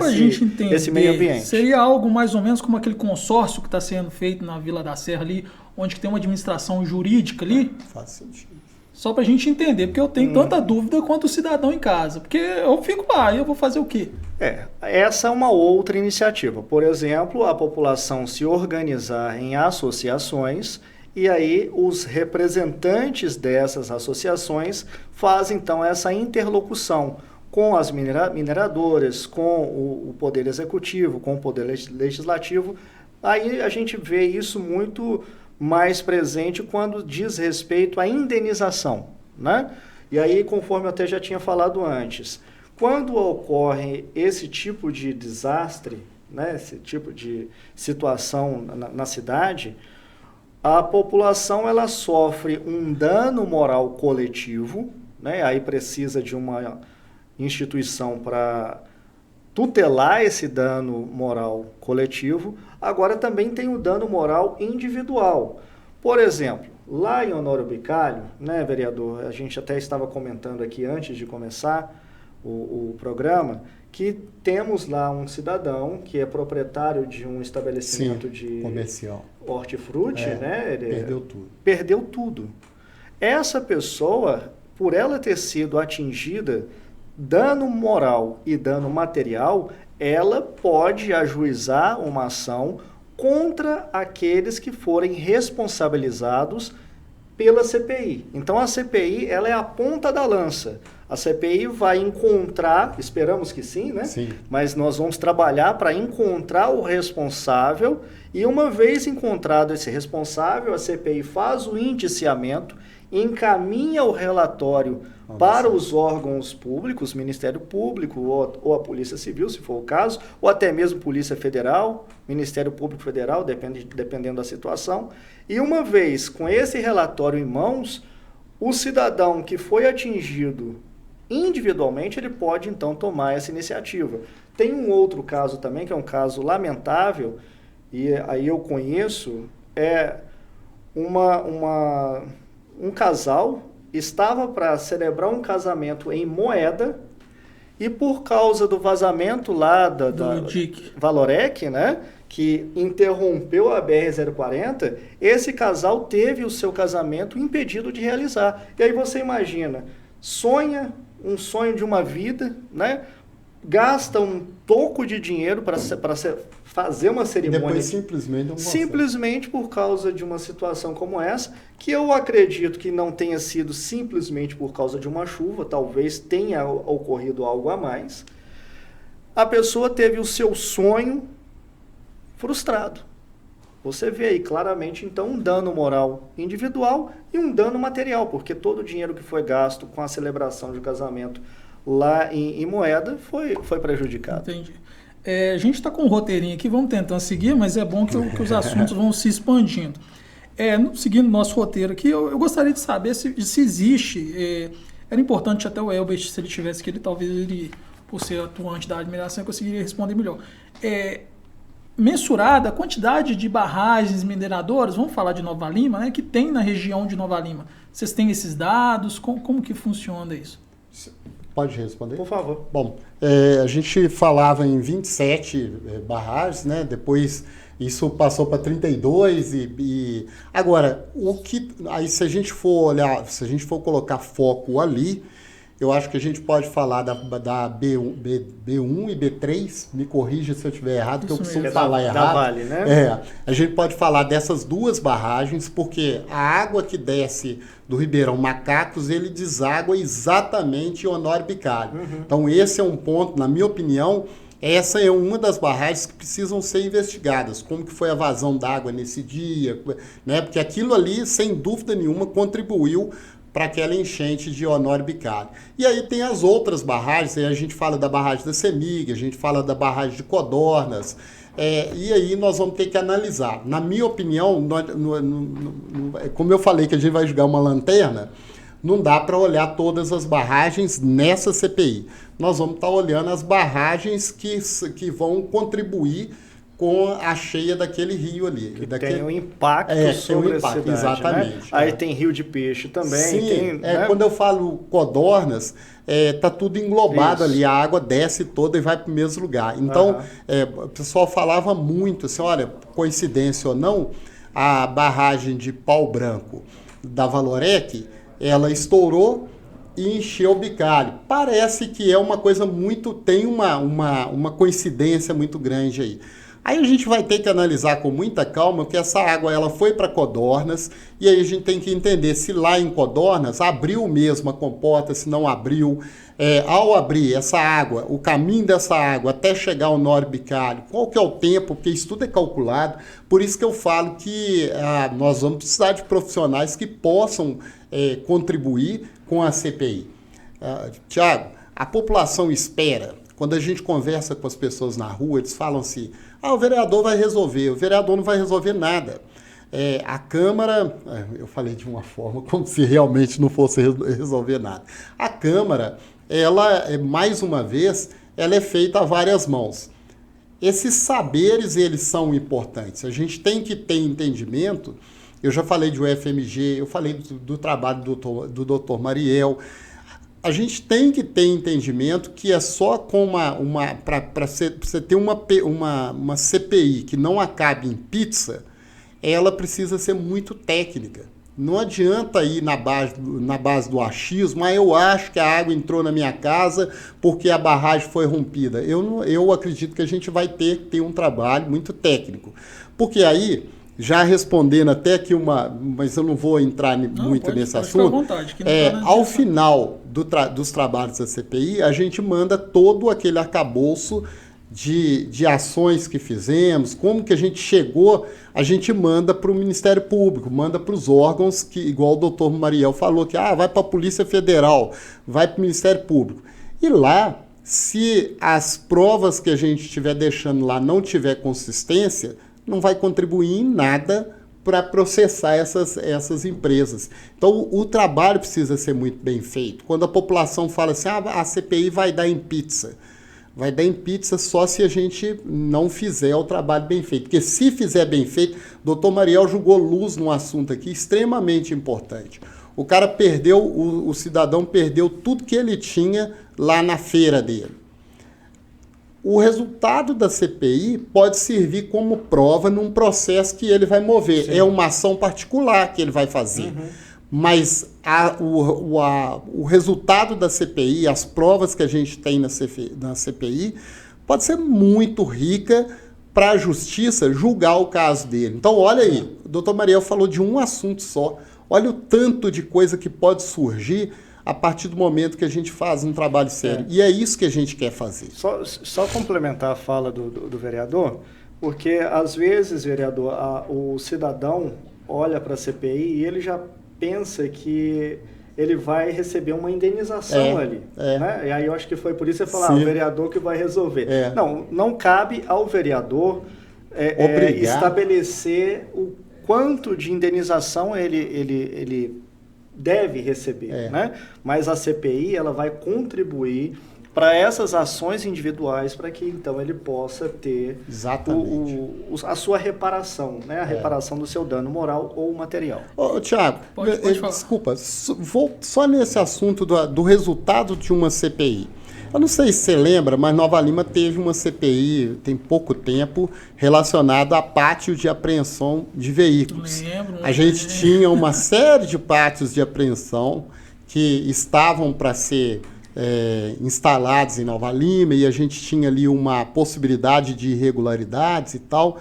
esse meio ambiente. Seria algo mais ou menos como aquele consórcio que está sendo feito na Vila da Serra ali, onde tem uma administração jurídica ali? Faz sentido. Só para a gente entender, porque eu tenho tanta dúvida quanto o cidadão em casa. Porque eu fico lá e eu vou fazer o quê? Essa é uma outra iniciativa. Por exemplo, a população se organizar em associações e aí os representantes dessas associações fazem então essa interlocução com as mineradoras, com o Poder Executivo, com o Poder Legislativo. Aí a gente vê isso muito mais presente quando diz respeito à indenização, né? E aí, conforme eu até já tinha falado antes, quando ocorre esse tipo de desastre, né, esse tipo de situação na cidade, a população ela sofre um dano moral coletivo, né? Aí precisa de uma instituição para tutelar esse dano moral coletivo, agora também tem o dano moral individual. Por exemplo, lá em Honório Bicalho, né, vereador, a gente até estava comentando aqui antes de começar o programa, que temos lá um cidadão que é proprietário de um estabelecimento de comercial, hortifruti, né? Ele perdeu tudo. Perdeu tudo. Essa pessoa, por ela ter sido atingida dano moral e dano material, ela pode ajuizar uma ação contra aqueles que forem responsabilizados pela CPI. Então a CPI, ela é a ponta da lança. A CPI vai encontrar, esperamos que sim, né? Sim. Mas nós vamos trabalhar para encontrar o responsável e uma vez encontrado esse responsável, a CPI faz o indiciamento, encaminha o relatório para os órgãos públicos, Ministério Público ou a Polícia Civil, se for o caso, ou até mesmo Polícia Federal, Ministério Público Federal, dependendo da situação. E uma vez com esse relatório em mãos, o cidadão que foi atingido individualmente, ele pode então tomar essa iniciativa. Tem um outro caso também, que é um caso lamentável, e aí eu conheço, um casal estava para celebrar um casamento em Moeda e por causa do vazamento lá da Valorec, né, que interrompeu a BR-040, esse casal teve o seu casamento impedido de realizar. E aí você imagina, sonha um sonho de uma vida, né, gasta um toco de dinheiro para fazer uma cerimônia. Depois simplesmente não consegue. Simplesmente por causa de uma situação como essa, que eu acredito que não tenha sido simplesmente por causa de uma chuva, talvez tenha ocorrido algo a mais. A pessoa teve o seu sonho frustrado. Você vê aí claramente, então, um dano moral individual e um dano material, porque todo o dinheiro que foi gasto com a celebração de casamento lá em Moeda foi prejudicado. Entendi. A gente está com um roteirinho aqui, vamos tentando seguir, mas é bom que os assuntos vão se expandindo. Seguindo nosso roteiro aqui, eu gostaria de saber se existe, era importante até o Elbert, se ele tivesse aqui, talvez ele, por ser atuante da admiração, conseguiria responder melhor. Mensurada a quantidade de barragens mineradoras, vamos falar de Nova Lima, né, que tem na região de Nova Lima. Vocês têm esses dados? Como que funciona isso? Pode responder? Por favor. Bom, a gente falava em 27 barragens, né? Depois isso passou para 32 e agora aí se a gente for olhar, se a gente for colocar foco ali, eu acho que a gente pode falar da B1 e B3, me corrija se eu estiver errado, que eu costumo falar errado. Da Vale, né? A gente pode falar dessas duas barragens, porque a água que desce do Ribeirão Macacos, ele deságua exatamente em Honório Bicalho. Uhum. Então esse é um ponto, na minha opinião, essa é uma das barragens que precisam ser investigadas. Como que foi a vazão d'água nesse dia, né? Porque aquilo ali, sem dúvida nenhuma, contribuiu para aquela enchente de Honório Bicalho. E aí tem as outras barragens, aí a gente fala da barragem da Semig, a gente fala da barragem de Codornas, e aí nós vamos ter que analisar. Na minha opinião, como eu falei que a gente vai jogar uma lanterna, não dá para olhar todas as barragens nessa CPI. Nós vamos estar olhando as barragens que vão contribuir com a cheia daquele rio ali. Que tem um impacto sobre a cidade, exatamente. Né? Aí tem rio de peixe também. Sim, né? Quando eu falo Codornas, tá tudo englobado ali, a água desce toda e vai para o mesmo lugar. Então, o pessoal falava muito, assim, olha, coincidência ou não, a barragem de Pau Branco da Valorec, ela estourou e encheu o Bicalho. Parece que é uma coisa tem uma coincidência muito grande aí. Aí a gente vai ter que analisar com muita calma que essa água ela foi para Codornas e aí a gente tem que entender se lá em Codornas abriu mesmo a comporta, se não abriu. Ao abrir essa água, o caminho dessa água até chegar ao Honório Bicalho, qual que é o tempo, porque isso tudo é calculado. Por isso que eu falo que nós vamos precisar de profissionais que possam contribuir com a CPI. Tiago, a população espera. Quando a gente conversa com as pessoas na rua, eles falam assim, o vereador vai resolver. O vereador não vai resolver nada. A Câmara, eu falei de uma forma como se realmente não fosse resolver nada. A Câmara, ela, mais uma vez, ela é feita a várias mãos. Esses saberes, eles são importantes. A gente tem que ter entendimento. Eu já falei de UFMG, eu falei do trabalho do Dr. Mariel. A gente tem que ter entendimento que é só com para você ter uma CPI que não acabe em pizza, ela precisa ser muito técnica. Não adianta ir na base do achismo, eu acho que a água entrou na minha casa porque a barragem foi rompida. Eu acredito que a gente vai ter que ter um trabalho muito técnico. Porque aí, já respondendo até aqui mas eu não vou entrar muito nesse assunto, à vontade, que não tá ao final dos trabalhos da CPI, a gente manda todo aquele arcabouço de ações que fizemos, como que a gente chegou, a gente manda para o Ministério Público, manda para os órgãos, que igual o doutor Mariel falou, que vai para a Polícia Federal, vai para o Ministério Público. E lá, se as provas que a gente estiver deixando lá não tiver consistência, não vai contribuir em nada para processar essas empresas. Então, o trabalho precisa ser muito bem feito. Quando a população fala assim, a CPI vai dar em pizza. Vai dar em pizza só se a gente não fizer o trabalho bem feito. Porque se fizer bem feito, o doutor Mariel jogou luz num assunto aqui extremamente importante. O cara perdeu, o cidadão perdeu tudo que ele tinha lá na feira dele. O resultado da CPI pode servir como prova num processo que ele vai mover. Sim. É uma ação particular que ele vai fazer. Uhum. Mas o resultado da CPI, as provas que a gente tem na CPI, pode ser muito rica para a justiça julgar o caso dele. Então, olha aí, o doutor Mariel falou de um assunto só. Olha o tanto de coisa que pode surgir a partir do momento que a gente faz um trabalho sério. E é isso que a gente quer fazer. Só complementar a fala do vereador, porque às vezes, vereador, o cidadão olha para a CPI e ele já pensa que ele vai receber uma indenização ali. Né? E aí eu acho que foi por isso que você falou, o vereador que vai resolver. Não cabe ao vereador estabelecer o quanto de indenização ele deve receber. Né? Mas a CPI ela vai contribuir para essas ações individuais, para que então ele possa ter a sua reparação, né? A reparação do seu dano moral ou material. Tiago, desculpa, vou só nesse assunto do resultado de uma CPI. Eu não sei se você lembra, mas Nova Lima teve uma CPI, tem pouco tempo, relacionada a pátio de apreensão de veículos. Lembro. A gente tinha uma série de pátios de apreensão que estavam para ser instalados em Nova Lima e a gente tinha ali uma possibilidade de irregularidades e tal.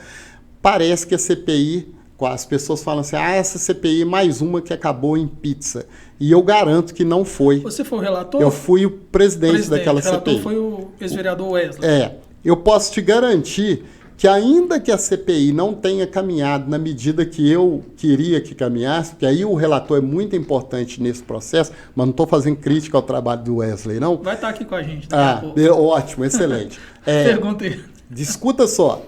Parece que a CPI, as pessoas falam assim, essa CPI é mais uma que acabou em pizza. E eu garanto que não foi. Você foi o relator? Eu fui o presidente daquela CPI. O relator foi o ex-vereador Wesley. Eu posso te garantir que ainda que a CPI não tenha caminhado na medida que eu queria que caminhasse, porque aí o relator é muito importante nesse processo, mas não estou fazendo crítica ao trabalho do Wesley, não. Vai estar aqui com a gente daqui a pouco. Ótimo, excelente. Pergunta aí. Escuta só,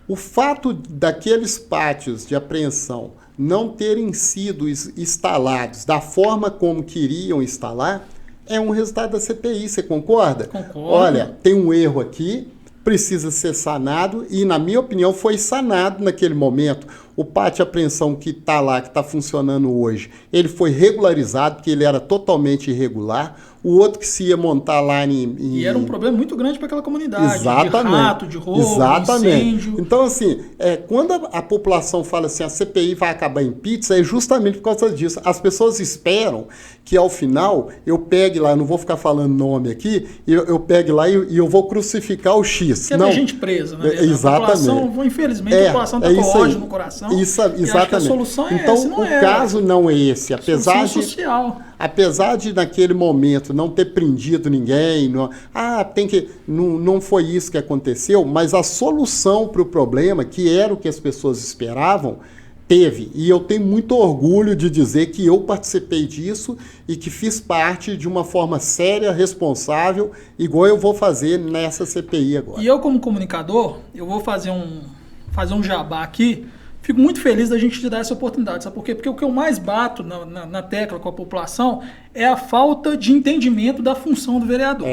o fato daqueles pátios de apreensão não terem sido instalados da forma como queriam instalar, é um resultado da CPI, você concorda? Concordo. Olha, tem um erro aqui, precisa ser sanado e, na minha opinião, foi sanado naquele momento. O pátio de apreensão que está lá, que está funcionando hoje, ele foi regularizado, porque ele era totalmente irregular. O outro que se ia montar lá E era um problema muito grande para aquela comunidade. Exatamente. De rato, de roubo, incêndio. Então, assim, quando a população fala assim, a CPI vai acabar em pizza, é justamente por causa disso. As pessoas esperam que, ao final, eu pegue lá, eu não vou ficar falando nome aqui, eu pegue lá e eu vou crucificar o X. Porque tem gente presa, né? Exatamente. Infelizmente, a população está com ódio no coração. Exatamente. E acho que a solução então, essa, não o caso não é esse. Apesar de naquele momento não ter prendido ninguém, não foi isso que aconteceu, mas a solução para o problema, que era o que as pessoas esperavam, teve. E eu tenho muito orgulho de dizer que eu participei disso e que fiz parte de uma forma séria, responsável, igual eu vou fazer nessa CPI agora. E eu, como comunicador, eu vou fazer um jabá aqui. fico muito feliz da gente te dar essa oportunidade. Sabe por quê? Porque o que eu mais bato na tecla com a população é a falta de entendimento da função do vereador.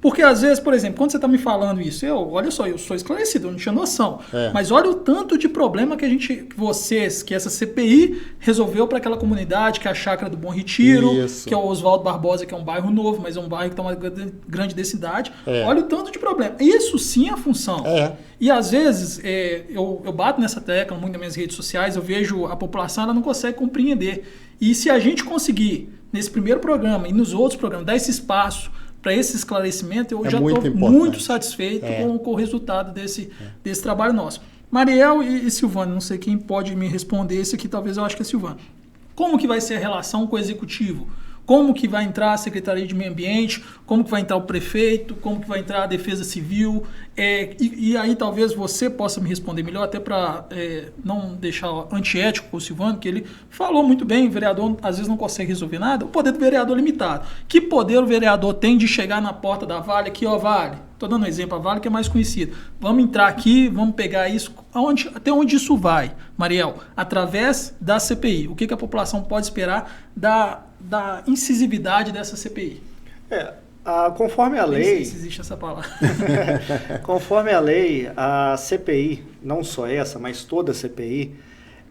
Porque às vezes, por exemplo, quando você está me falando isso, olha só, eu sou esclarecido, eu não tinha noção. Mas olha o tanto de problema que que essa CPI resolveu para aquela comunidade, que é a Chácara do Bom Retiro, que é o Oswaldo Barbosa, que é um bairro novo, mas é um bairro que tem uma grande densidade. Olha o tanto de problema. Isso sim é a função. E às vezes, eu bato nessa tecla muito nas minhas redes sociais, eu vejo a população, ela não consegue compreender. E se a gente conseguir, nesse primeiro programa e nos outros programas, dar esse espaço para esse esclarecimento, eu já estou muito satisfeito com o resultado desse trabalho nosso. Mariel e Silvana, não sei quem pode me responder, esse aqui talvez eu acho que é Silvana. Como que vai ser a relação com o Executivo? Como que vai entrar a Secretaria de Meio Ambiente? Como que vai entrar o prefeito? Como que vai entrar a Defesa Civil? E aí talvez você possa me responder melhor, até para não deixar antiético com o Silvano, que ele falou muito bem, o vereador às vezes não consegue resolver nada, o poder do vereador é limitado. Que poder o vereador tem de chegar na porta da Vale, aqui, ó, Vale, estou dando um exemplo, a Vale que é mais conhecida, vamos entrar aqui, vamos pegar isso, até onde isso vai, Mariel? Através da CPI. O que a população pode esperar da incisividade dessa CPI? Conforme a lei... Nem sei se existe essa palavra. Conforme a lei, a CPI, não só essa, mas toda a CPI,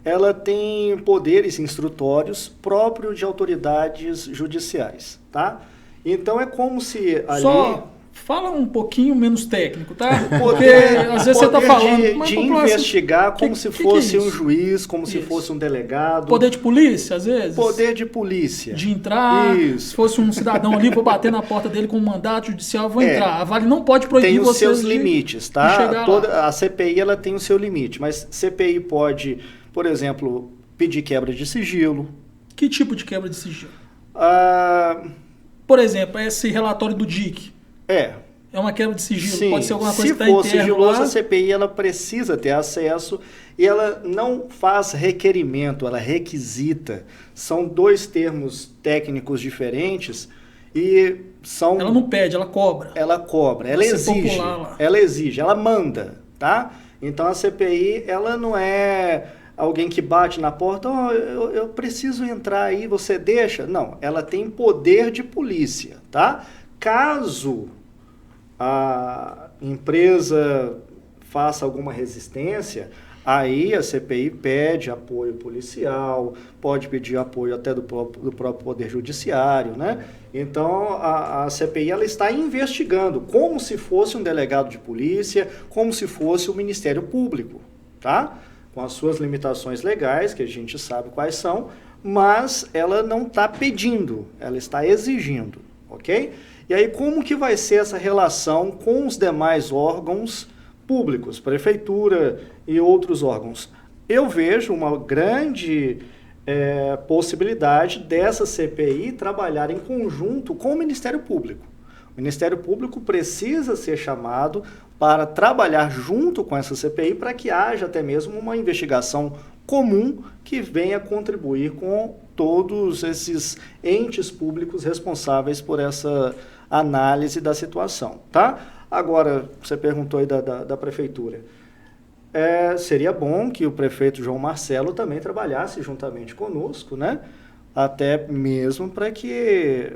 ela tem poderes instrutórios próprios de autoridades judiciais, tá? Então é como se ali... Só fala um pouquinho menos técnico, tá? Porque às vezes você está falando... De investigar como se fosse um juiz, como se fosse um delegado. Poder de polícia, às vezes? Poder de polícia. De entrar, se fosse um cidadão ali, vou bater na porta dele com um mandato judicial, vou entrar. A Vale não pode proibir você. Tem os seus limites, tá? A CPI ela tem o seu limite, mas CPI pode, por exemplo, pedir quebra de sigilo. Que tipo de quebra de sigilo? Por exemplo, esse relatório do DIC. É uma quebra de sigilo, sim, pode ser alguma coisa que está interna. Se for sigiloso, lá. A CPI ela precisa ter acesso e ela não faz requerimento, ela requisita. São dois termos técnicos diferentes e são... Ela não pede, ela cobra. Ela cobra, ela exige, ela manda, tá? Então a CPI, ela não é alguém que bate na porta, eu preciso entrar aí, você deixa? Não, ela tem poder de polícia, tá? Caso a empresa faça alguma resistência, aí a CPI pede apoio policial, pode pedir apoio até do próprio Poder Judiciário, né? Então, a CPI ela está investigando como se fosse um delegado de polícia, como se fosse o Ministério Público, tá? Com as suas limitações legais, que a gente sabe quais são, mas ela não está pedindo, ela está exigindo, ok? E aí, como que vai ser essa relação com os demais órgãos públicos, prefeitura e outros órgãos? Eu vejo uma grande possibilidade dessa CPI trabalhar em conjunto com o Ministério Público. O Ministério Público precisa ser chamado para trabalhar junto com essa CPI para que haja até mesmo uma investigação comum que venha contribuir com todos esses entes públicos responsáveis por essa análise da situação, tá? Agora, você perguntou aí da prefeitura. Seria bom que o prefeito João Marcelo também trabalhasse juntamente conosco, né? Até mesmo para que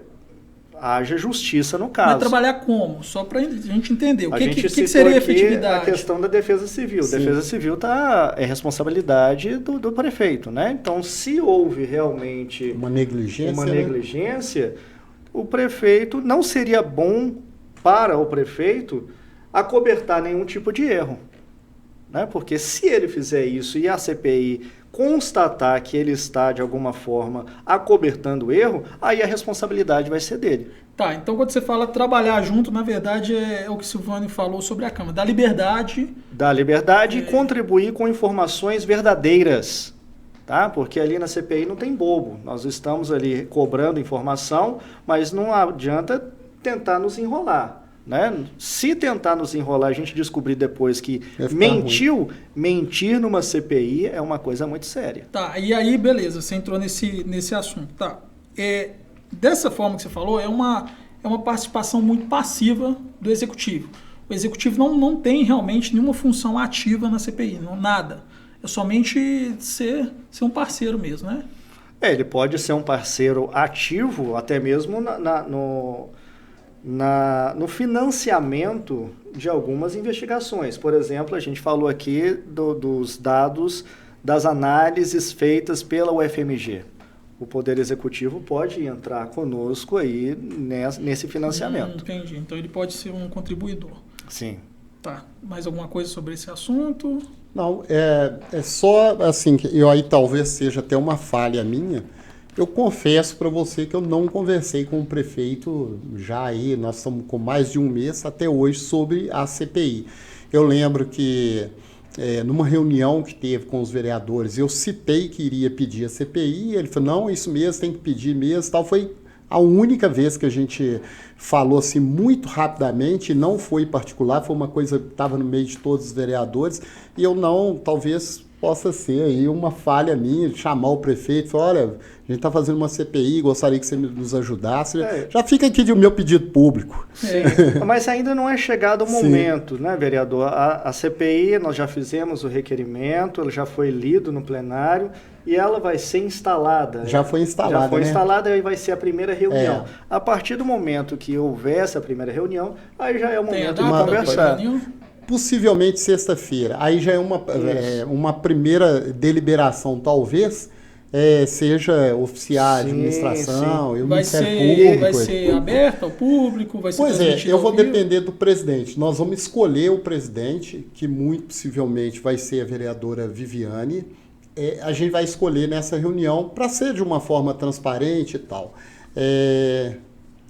haja justiça no caso. Mas trabalhar como? Só para a gente entender. O que seria a efetividade? A questão da Defesa Civil. Sim. Defesa Civil é responsabilidade do prefeito, né? Então, se houve realmente uma negligência, o prefeito, não seria bom para o prefeito acobertar nenhum tipo de erro, né? Porque se ele fizer isso e a CPI constatar que ele está, de alguma forma, acobertando o erro, aí a responsabilidade vai ser dele. Tá, então quando você fala trabalhar junto, na verdade é o que o Silvano falou sobre a Câmara, da liberdade. Da liberdade e contribuir com informações verdadeiras, tá? Porque ali na CPI não tem bobo, nós estamos ali cobrando informação, mas não adianta tentar nos enrolar. Né? Se tentar nos enrolar, a gente descobrir depois que mentir numa CPI é uma coisa muito séria. Tá, e aí beleza, você entrou nesse assunto. Tá. Dessa forma que você falou, é uma participação muito passiva do Executivo. O Executivo não tem realmente nenhuma função ativa na CPI, nada. É somente ser um parceiro mesmo, né? Ele pode ser um parceiro ativo, até mesmo no financiamento de algumas investigações. Por exemplo, a gente falou aqui dos dados das análises feitas pela UFMG. O Poder Executivo pode entrar conosco aí nesse financiamento. Entendi. Então ele pode ser um contribuidor. Sim. Tá. Mais alguma coisa sobre esse assunto? Não, é só assim, eu aí talvez seja até uma falha minha. Eu confesso para você que eu não conversei com o prefeito já aí, nós estamos com mais de um mês até hoje sobre a CPI. Eu lembro que numa reunião que teve com os vereadores, eu citei que iria pedir a CPI, e ele falou, não, isso mesmo, tem que pedir mesmo, tal. Foi a única vez que a gente falou assim muito rapidamente, não foi particular, foi uma coisa que estava no meio de todos os vereadores, e eu não, talvez possa ser aí uma falha minha de chamar o prefeito, falar, olha, a gente está fazendo uma CPI, gostaria que você nos ajudasse. Já fica aqui de o meu pedido público. Sim, mas ainda não é chegado o momento, né, vereador? A CPI, nós já fizemos o requerimento, ele já foi lido no plenário e ela vai ser instalada. Já foi instalada, Já foi né? instalada e vai ser a primeira reunião. A partir do momento que houver essa primeira reunião, aí já é o momento de conversar. Possivelmente sexta-feira. Aí já é uma primeira deliberação, talvez, seja oficiar a administração, e o Ministério Público. Vai ser aberto ao público? Vai ser Pois eu vou depender do presidente. Nós vamos escolher o presidente, que muito possivelmente vai ser a vereadora Viviane. A gente vai escolher nessa reunião para ser de uma forma transparente e tal.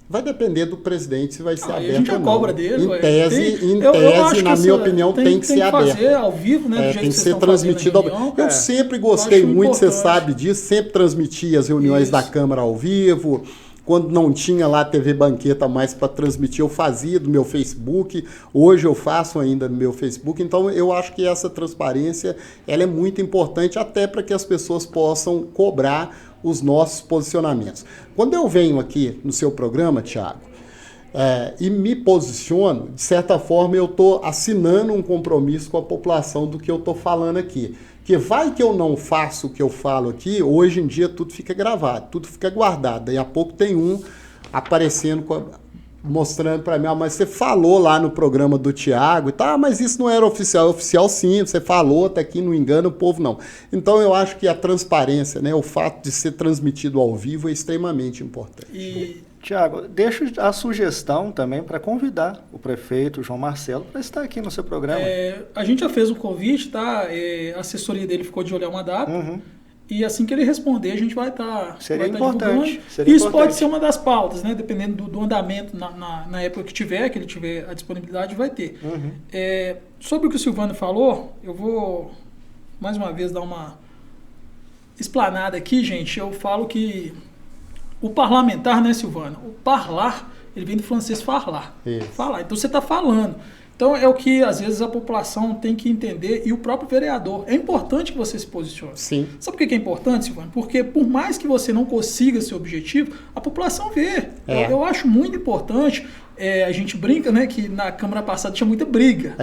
Vai depender do presidente se vai ser aberto ou não. A gente já cobra dele. Em tese, na minha opinião, tem que ser aberto. Tem que fazer ao vivo, né? Tem que ser transmitido ao vivo. Eu sempre gostei muito, você sabe disso, sempre transmitia as reuniões da Câmara ao vivo. Quando não tinha lá TV Banqueta mais para transmitir, eu fazia do meu Facebook. Hoje eu faço ainda no meu Facebook. Então, eu acho que essa transparência ela é muito importante até para que as pessoas possam cobrar os nossos posicionamentos. Quando eu venho aqui no seu programa, Thiago, e me posiciono, de certa forma eu estou assinando um compromisso com a população do que eu estou falando aqui. Que vai que eu não faço o que eu falo aqui, hoje em dia tudo fica gravado, tudo fica guardado. Daí a pouco tem um aparecendo, mostrando para mim, mas você falou lá no programa do Thiago, e tá, mas isso não era oficial. É oficial sim, você falou, tá aqui, não engana o povo não. Então eu acho que a transparência, né, o fato de ser transmitido ao vivo é extremamente importante. Tiago, deixo a sugestão também para convidar o prefeito João Marcelo para estar aqui no seu programa. A gente já fez o convite, tá? A assessoria dele ficou de olhar uma data. E assim que ele responder, a gente vai estar Seria importante. Isso pode ser uma das pautas, né? Dependendo do andamento na época que ele tiver a disponibilidade, vai ter. Sobre o que o Silvano falou, eu vou mais uma vez dar uma explanada aqui, gente. Eu falo que o parlamentar, né, Silvano? O parlar, ele vem do francês falar. Falar. Então você está falando. Então é o que às vezes a população tem que entender e o próprio vereador. É importante que você se posicione. Sim. Sabe por que é importante, Silvano? Porque por mais que você não consiga seu objetivo, a população vê. Eu acho muito importante. A gente brinca, né, que na Câmara passada tinha muita briga.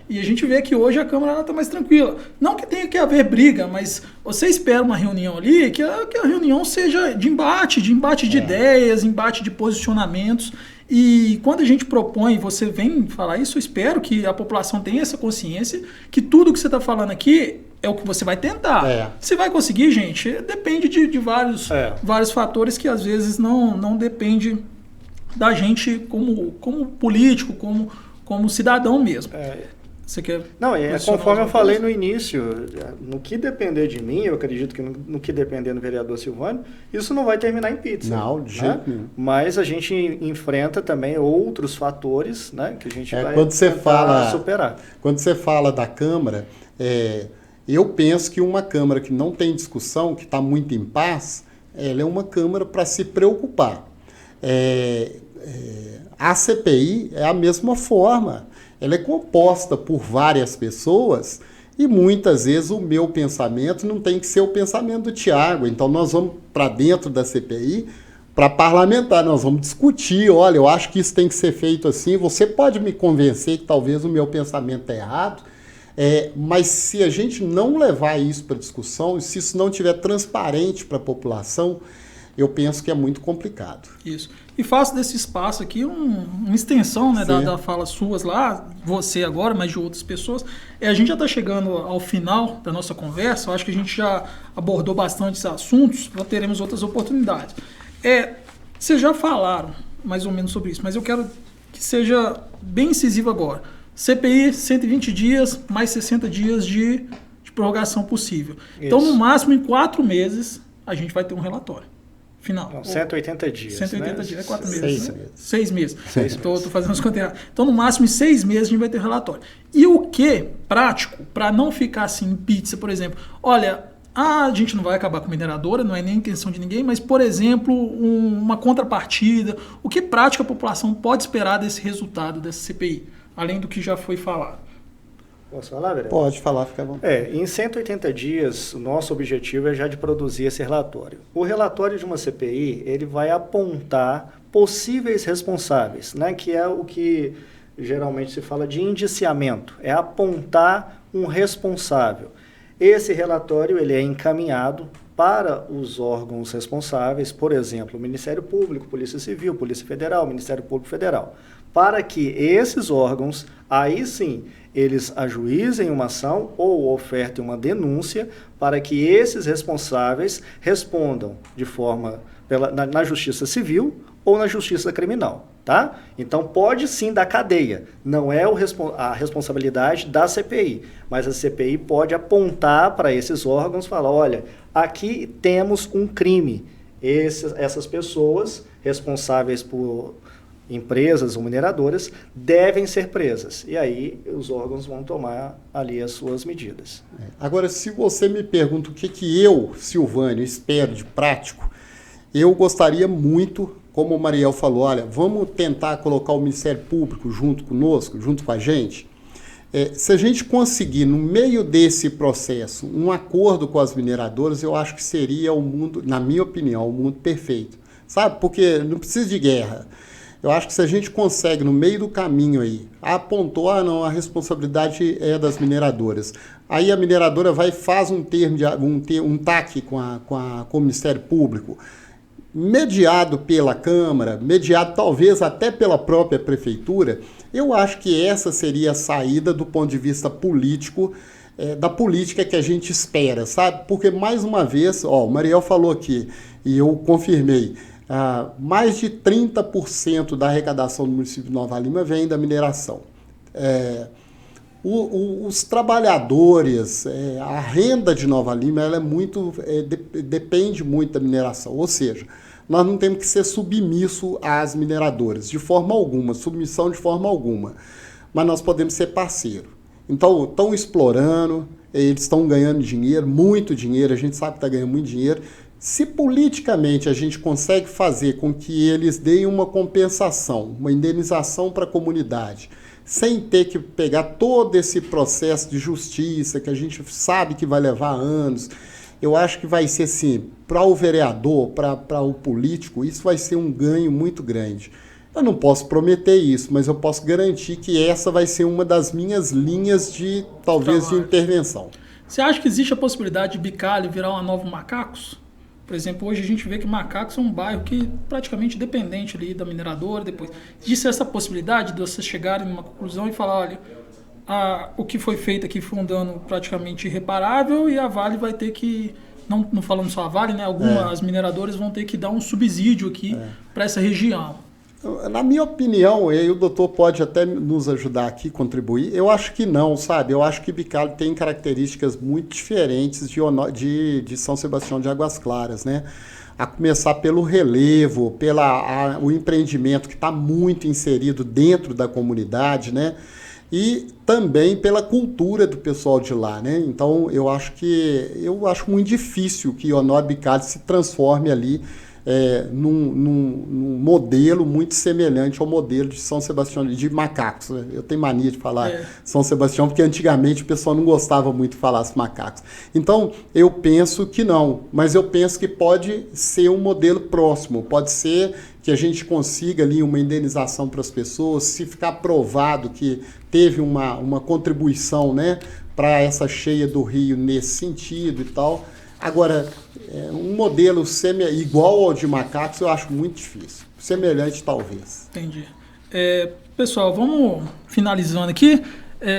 E a gente vê que hoje a Câmara está mais tranquila. Não que tenha que haver briga, mas você espera uma reunião ali, que a reunião seja de embate de ideias, embate de posicionamentos. E quando a gente propõe, você vem falar isso, eu espero que a população tenha essa consciência que tudo que você está falando aqui é o que você vai tentar. Se vai conseguir, gente, depende de vários fatores que às vezes não depende da gente como político, como cidadão mesmo. Você quer? Não, conforme eu falei no início, no que depender de mim, eu acredito que no que depender do vereador Silvano, isso não vai terminar em pizza. Não, de jeito nenhum. Mas a gente enfrenta também outros fatores, né, que a gente vai superar. Quando você fala da Câmara, eu penso que uma Câmara que não tem discussão, que está muito em paz, ela é uma Câmara para se preocupar. A CPI é a mesma forma. Ela é composta por várias pessoas e muitas vezes o meu pensamento não tem que ser o pensamento do Thiago. Então nós vamos para dentro da CPI para parlamentar, nós vamos discutir, olha, eu acho que isso tem que ser feito assim, você pode me convencer que talvez o meu pensamento é errado, Mas se a gente não levar isso para discussão, se isso não estiver transparente para a população, eu penso que é muito complicado. Isso. E faço desse espaço aqui uma extensão, né, da fala suas lá, você agora, mas de outras pessoas. A gente já está chegando ao final da nossa conversa, eu acho que a gente já abordou bastante esses assuntos, já teremos outras oportunidades. Vocês já falaram mais ou menos sobre isso, mas eu quero que seja bem incisivo agora. CPI, 120 dias, mais 60 dias de prorrogação possível. Isso. Então, no máximo, em 4 meses, a gente vai ter um relatório final. Não, 180 dias. 180 dias, é 4 meses. 6 né? meses. 6 meses. 6 meses. Estou fazendo as contas erradas. Então, no máximo, em 6 meses, a gente vai ter um relatório. E o que, prático, para não ficar assim em pizza, por exemplo, olha, a gente não vai acabar com a mineradora, não é nem intenção de ninguém, mas, por exemplo, uma contrapartida, o que prático a população pode esperar desse resultado dessa CPI? Além do que já foi falado. Posso falar, vereador? Pode falar, fica bom. Em 180 dias, o nosso objetivo é já de produzir esse relatório. O relatório de uma CPI, ele vai apontar possíveis responsáveis, né, que é o que geralmente se fala de indiciamento, é apontar um responsável. Esse relatório ele é encaminhado para os órgãos responsáveis, por exemplo, o Ministério Público, Polícia Civil, Polícia Federal, Ministério Público Federal, para que esses órgãos, aí sim, eles ajuizem uma ação ou ofertem uma denúncia para que esses responsáveis respondam de forma na Justiça Civil ou na Justiça Criminal, tá? Então pode sim dar cadeia, não é a responsabilidade da CPI, mas a CPI pode apontar para esses órgãos e falar, olha, aqui temos um crime, essas pessoas responsáveis por empresas ou mineradoras devem ser presas. E aí os órgãos vão tomar ali as suas medidas. Agora, se você me pergunta o que eu, Silvânio, espero de prático, eu gostaria muito, como o Mariel falou, olha, vamos tentar colocar o Ministério Público junto conosco, junto com a gente. Se a gente conseguir, no meio desse processo, um acordo com as mineradoras, eu acho que seria o mundo, na minha opinião, o mundo perfeito. Sabe? Porque não precisa de guerra. Eu acho que se a gente consegue, no meio do caminho aí, apontou, não, a responsabilidade é das mineradoras. Aí a mineradora vai e faz um TAC com o Ministério Público, mediado pela Câmara, mediado talvez até pela própria Prefeitura. Eu acho que essa seria a saída do ponto de vista político, da política que a gente espera, sabe? Porque, mais uma vez, o Mariel falou aqui, e eu confirmei, mais de 30% da arrecadação do município de Nova Lima vem da mineração. Os trabalhadores, a renda de Nova Lima, ela depende muito da mineração. Ou seja, nós não temos que ser submisso às mineradoras, de forma alguma, submissão de forma alguma. Mas nós podemos ser parceiro. Então, estão explorando, eles estão ganhando dinheiro, muito dinheiro, a gente sabe que está ganhando muito dinheiro. Se politicamente a gente consegue fazer com que eles deem uma compensação, uma indenização para a comunidade, sem ter que pegar todo esse processo de justiça, que a gente sabe que vai levar anos, eu acho que vai ser assim, para o vereador, para o político, isso vai ser um ganho muito grande. Eu não posso prometer isso, mas eu posso garantir que essa vai ser uma das minhas linhas de, talvez, de intervenção. Você acha que existe a possibilidade de Bicalho virar uma nova Macacos? Por exemplo, hoje a gente vê que Macacos é um bairro que praticamente dependente ali da mineradora. Depois existe essa possibilidade de vocês chegarem numa conclusão e falar, olha, o que foi feito aqui foi um dano praticamente irreparável e a Vale vai ter que, não falando só a Vale, né, algumas mineradoras vão ter que dar um subsídio aqui para essa região. Na minha opinião, e aí o doutor pode até nos ajudar aqui, contribuir, eu acho que não, sabe? Eu acho que Bicalho tem características muito diferentes de São Sebastião de Águas Claras, né? A começar pelo relevo, o empreendimento que está muito inserido dentro da comunidade, né? E também pela cultura do pessoal de lá, né? Então, eu acho muito difícil que Honório Bicalho se transforme ali num modelo muito semelhante ao modelo de São Sebastião, de Macacos. Né? Eu tenho mania de falar São Sebastião, porque antigamente o pessoal não gostava muito de falar macacos. Então, eu penso que não, mas eu penso que pode ser um modelo próximo, pode ser que a gente consiga ali uma indenização para as pessoas, se ficar provado que teve uma contribuição, né, para essa cheia do rio nesse sentido e tal. Agora, um modelo igual ao de macacos eu acho muito difícil. Semelhante, talvez. Entendi. Pessoal, vamos finalizando aqui.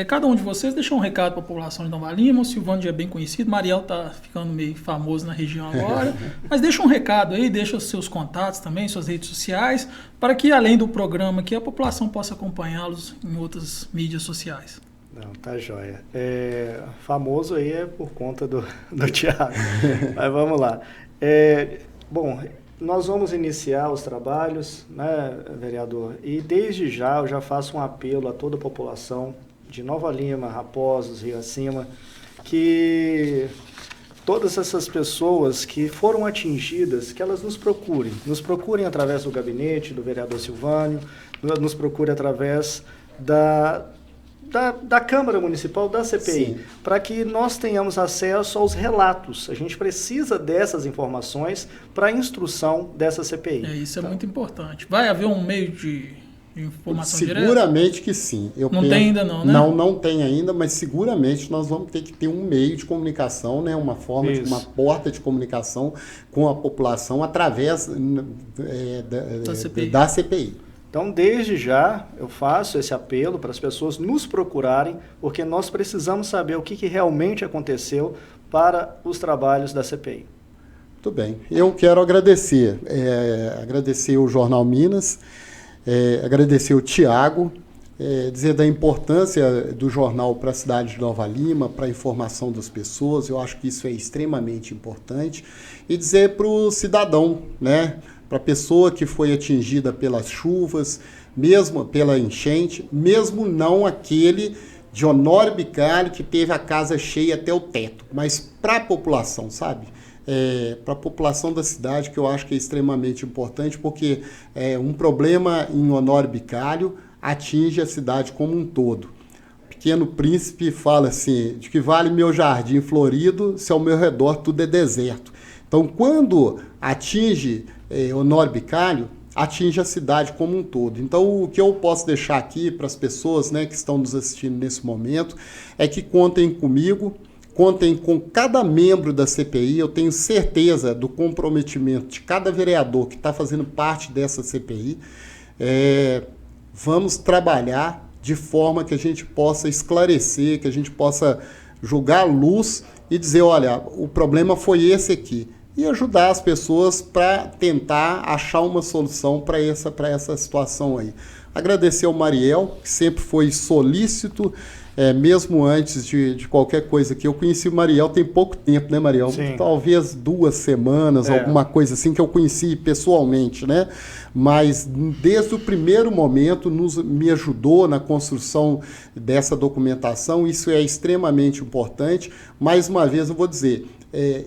Cada um de vocês deixa um recado para a população de Nova Lima. O Silvano já é bem conhecido, Mariel está ficando meio famoso na região agora. Mas deixa um recado aí, deixa os seus contatos também, suas redes sociais, para que além do programa aqui, a população possa acompanhá-los em outras mídias sociais. Não, tá joia. Famoso aí é por conta do Thiago. Mas vamos lá. Bom, nós vamos iniciar os trabalhos, né, vereador? E desde já eu já faço um apelo a toda a população de Nova Lima, Raposos, Rio Acima, que todas essas pessoas que foram atingidas, que elas nos procurem através do gabinete do vereador Silvânio, nos procurem através da Câmara Municipal, da CPI, para que nós tenhamos acesso aos relatos. A gente precisa dessas informações para a instrução dessa CPI. Isso é muito importante. Vai haver um meio de informação direta? Seguramente que sim. Tem ainda não, né? Não tem ainda, mas seguramente nós vamos ter que ter um meio de comunicação, né? Uma forma, uma porta de comunicação com a população através da CPI. Então, desde já, eu faço esse apelo para as pessoas nos procurarem, porque nós precisamos saber o que realmente aconteceu para os trabalhos da CPI. Muito bem. Eu quero agradecer o Jornal Minas, agradecer o Thiago, dizer da importância do jornal para a cidade de Nova Lima, para a informação das pessoas. Eu acho que isso é extremamente importante. E dizer para o cidadão, né? Para a pessoa que foi atingida pelas chuvas, mesmo pela enchente, mesmo não aquele de Honório Bicalho que teve a casa cheia até o teto, mas para a população, sabe? Para a população da cidade, que eu acho que é extremamente importante, porque um problema em Honório Bicalho atinge a cidade como um todo. O Pequeno Príncipe fala assim, de que vale meu jardim florido se ao meu redor tudo é deserto. Então, quando atinge Honório Bicalho, atinge a cidade como um todo. Então, o que eu posso deixar aqui para as pessoas, né, que estão nos assistindo nesse momento é que contem comigo, contem com cada membro da CPI. Eu tenho certeza do comprometimento de cada vereador que está fazendo parte dessa CPI. Vamos trabalhar de forma que a gente possa esclarecer, que a gente possa jogar luz e dizer, olha, o problema foi esse aqui. E ajudar as pessoas para tentar achar uma solução para essa situação aí. Agradecer ao Mariel, que sempre foi solícito, mesmo antes de qualquer coisa aqui. Eu conheci o Mariel tem pouco tempo, né, Mariel? Sim. Talvez 2 semanas, alguma coisa assim, que eu conheci pessoalmente, né? Mas desde o primeiro momento me ajudou na construção dessa documentação. Isso é extremamente importante. Mais uma vez eu vou dizer,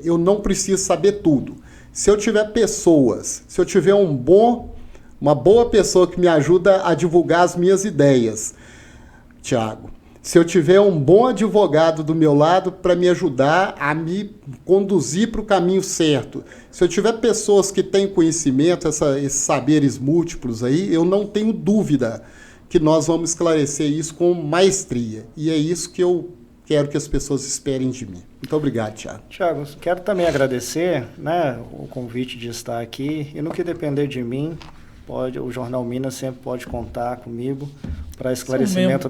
eu não preciso saber tudo. Se eu tiver pessoas, se eu tiver uma boa pessoa que me ajuda a divulgar as minhas ideias, Thiago, se eu tiver um bom advogado do meu lado para me ajudar a me conduzir para o caminho certo, se eu tiver pessoas que têm conhecimento, esses saberes múltiplos aí, eu não tenho dúvida que nós vamos esclarecer isso com maestria. E é isso que eu quero que as pessoas esperem de mim. Muito obrigado, Thiago. Thiago, quero também agradecer, né, o convite de estar aqui. E no que depender de mim, o Jornal Minas sempre pode contar comigo para esclarecimento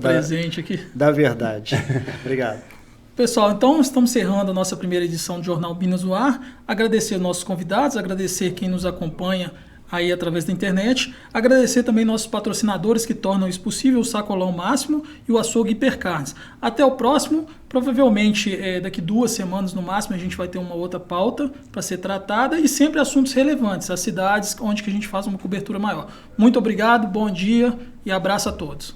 da verdade. Obrigado. Pessoal, então estamos encerrando a nossa primeira edição do Jornal Minas no Ar. Agradecer aos nossos convidados, agradecer quem nos acompanha aí através da internet. Agradecer também nossos patrocinadores que tornam isso possível, o Sacolão Máximo e o Açougue Hipercarnes. Até o próximo, provavelmente daqui 2 semanas no máximo a gente vai ter uma outra pauta para ser tratada e sempre assuntos relevantes, as cidades onde que a gente faz uma cobertura maior. Muito obrigado, bom dia e abraço a todos.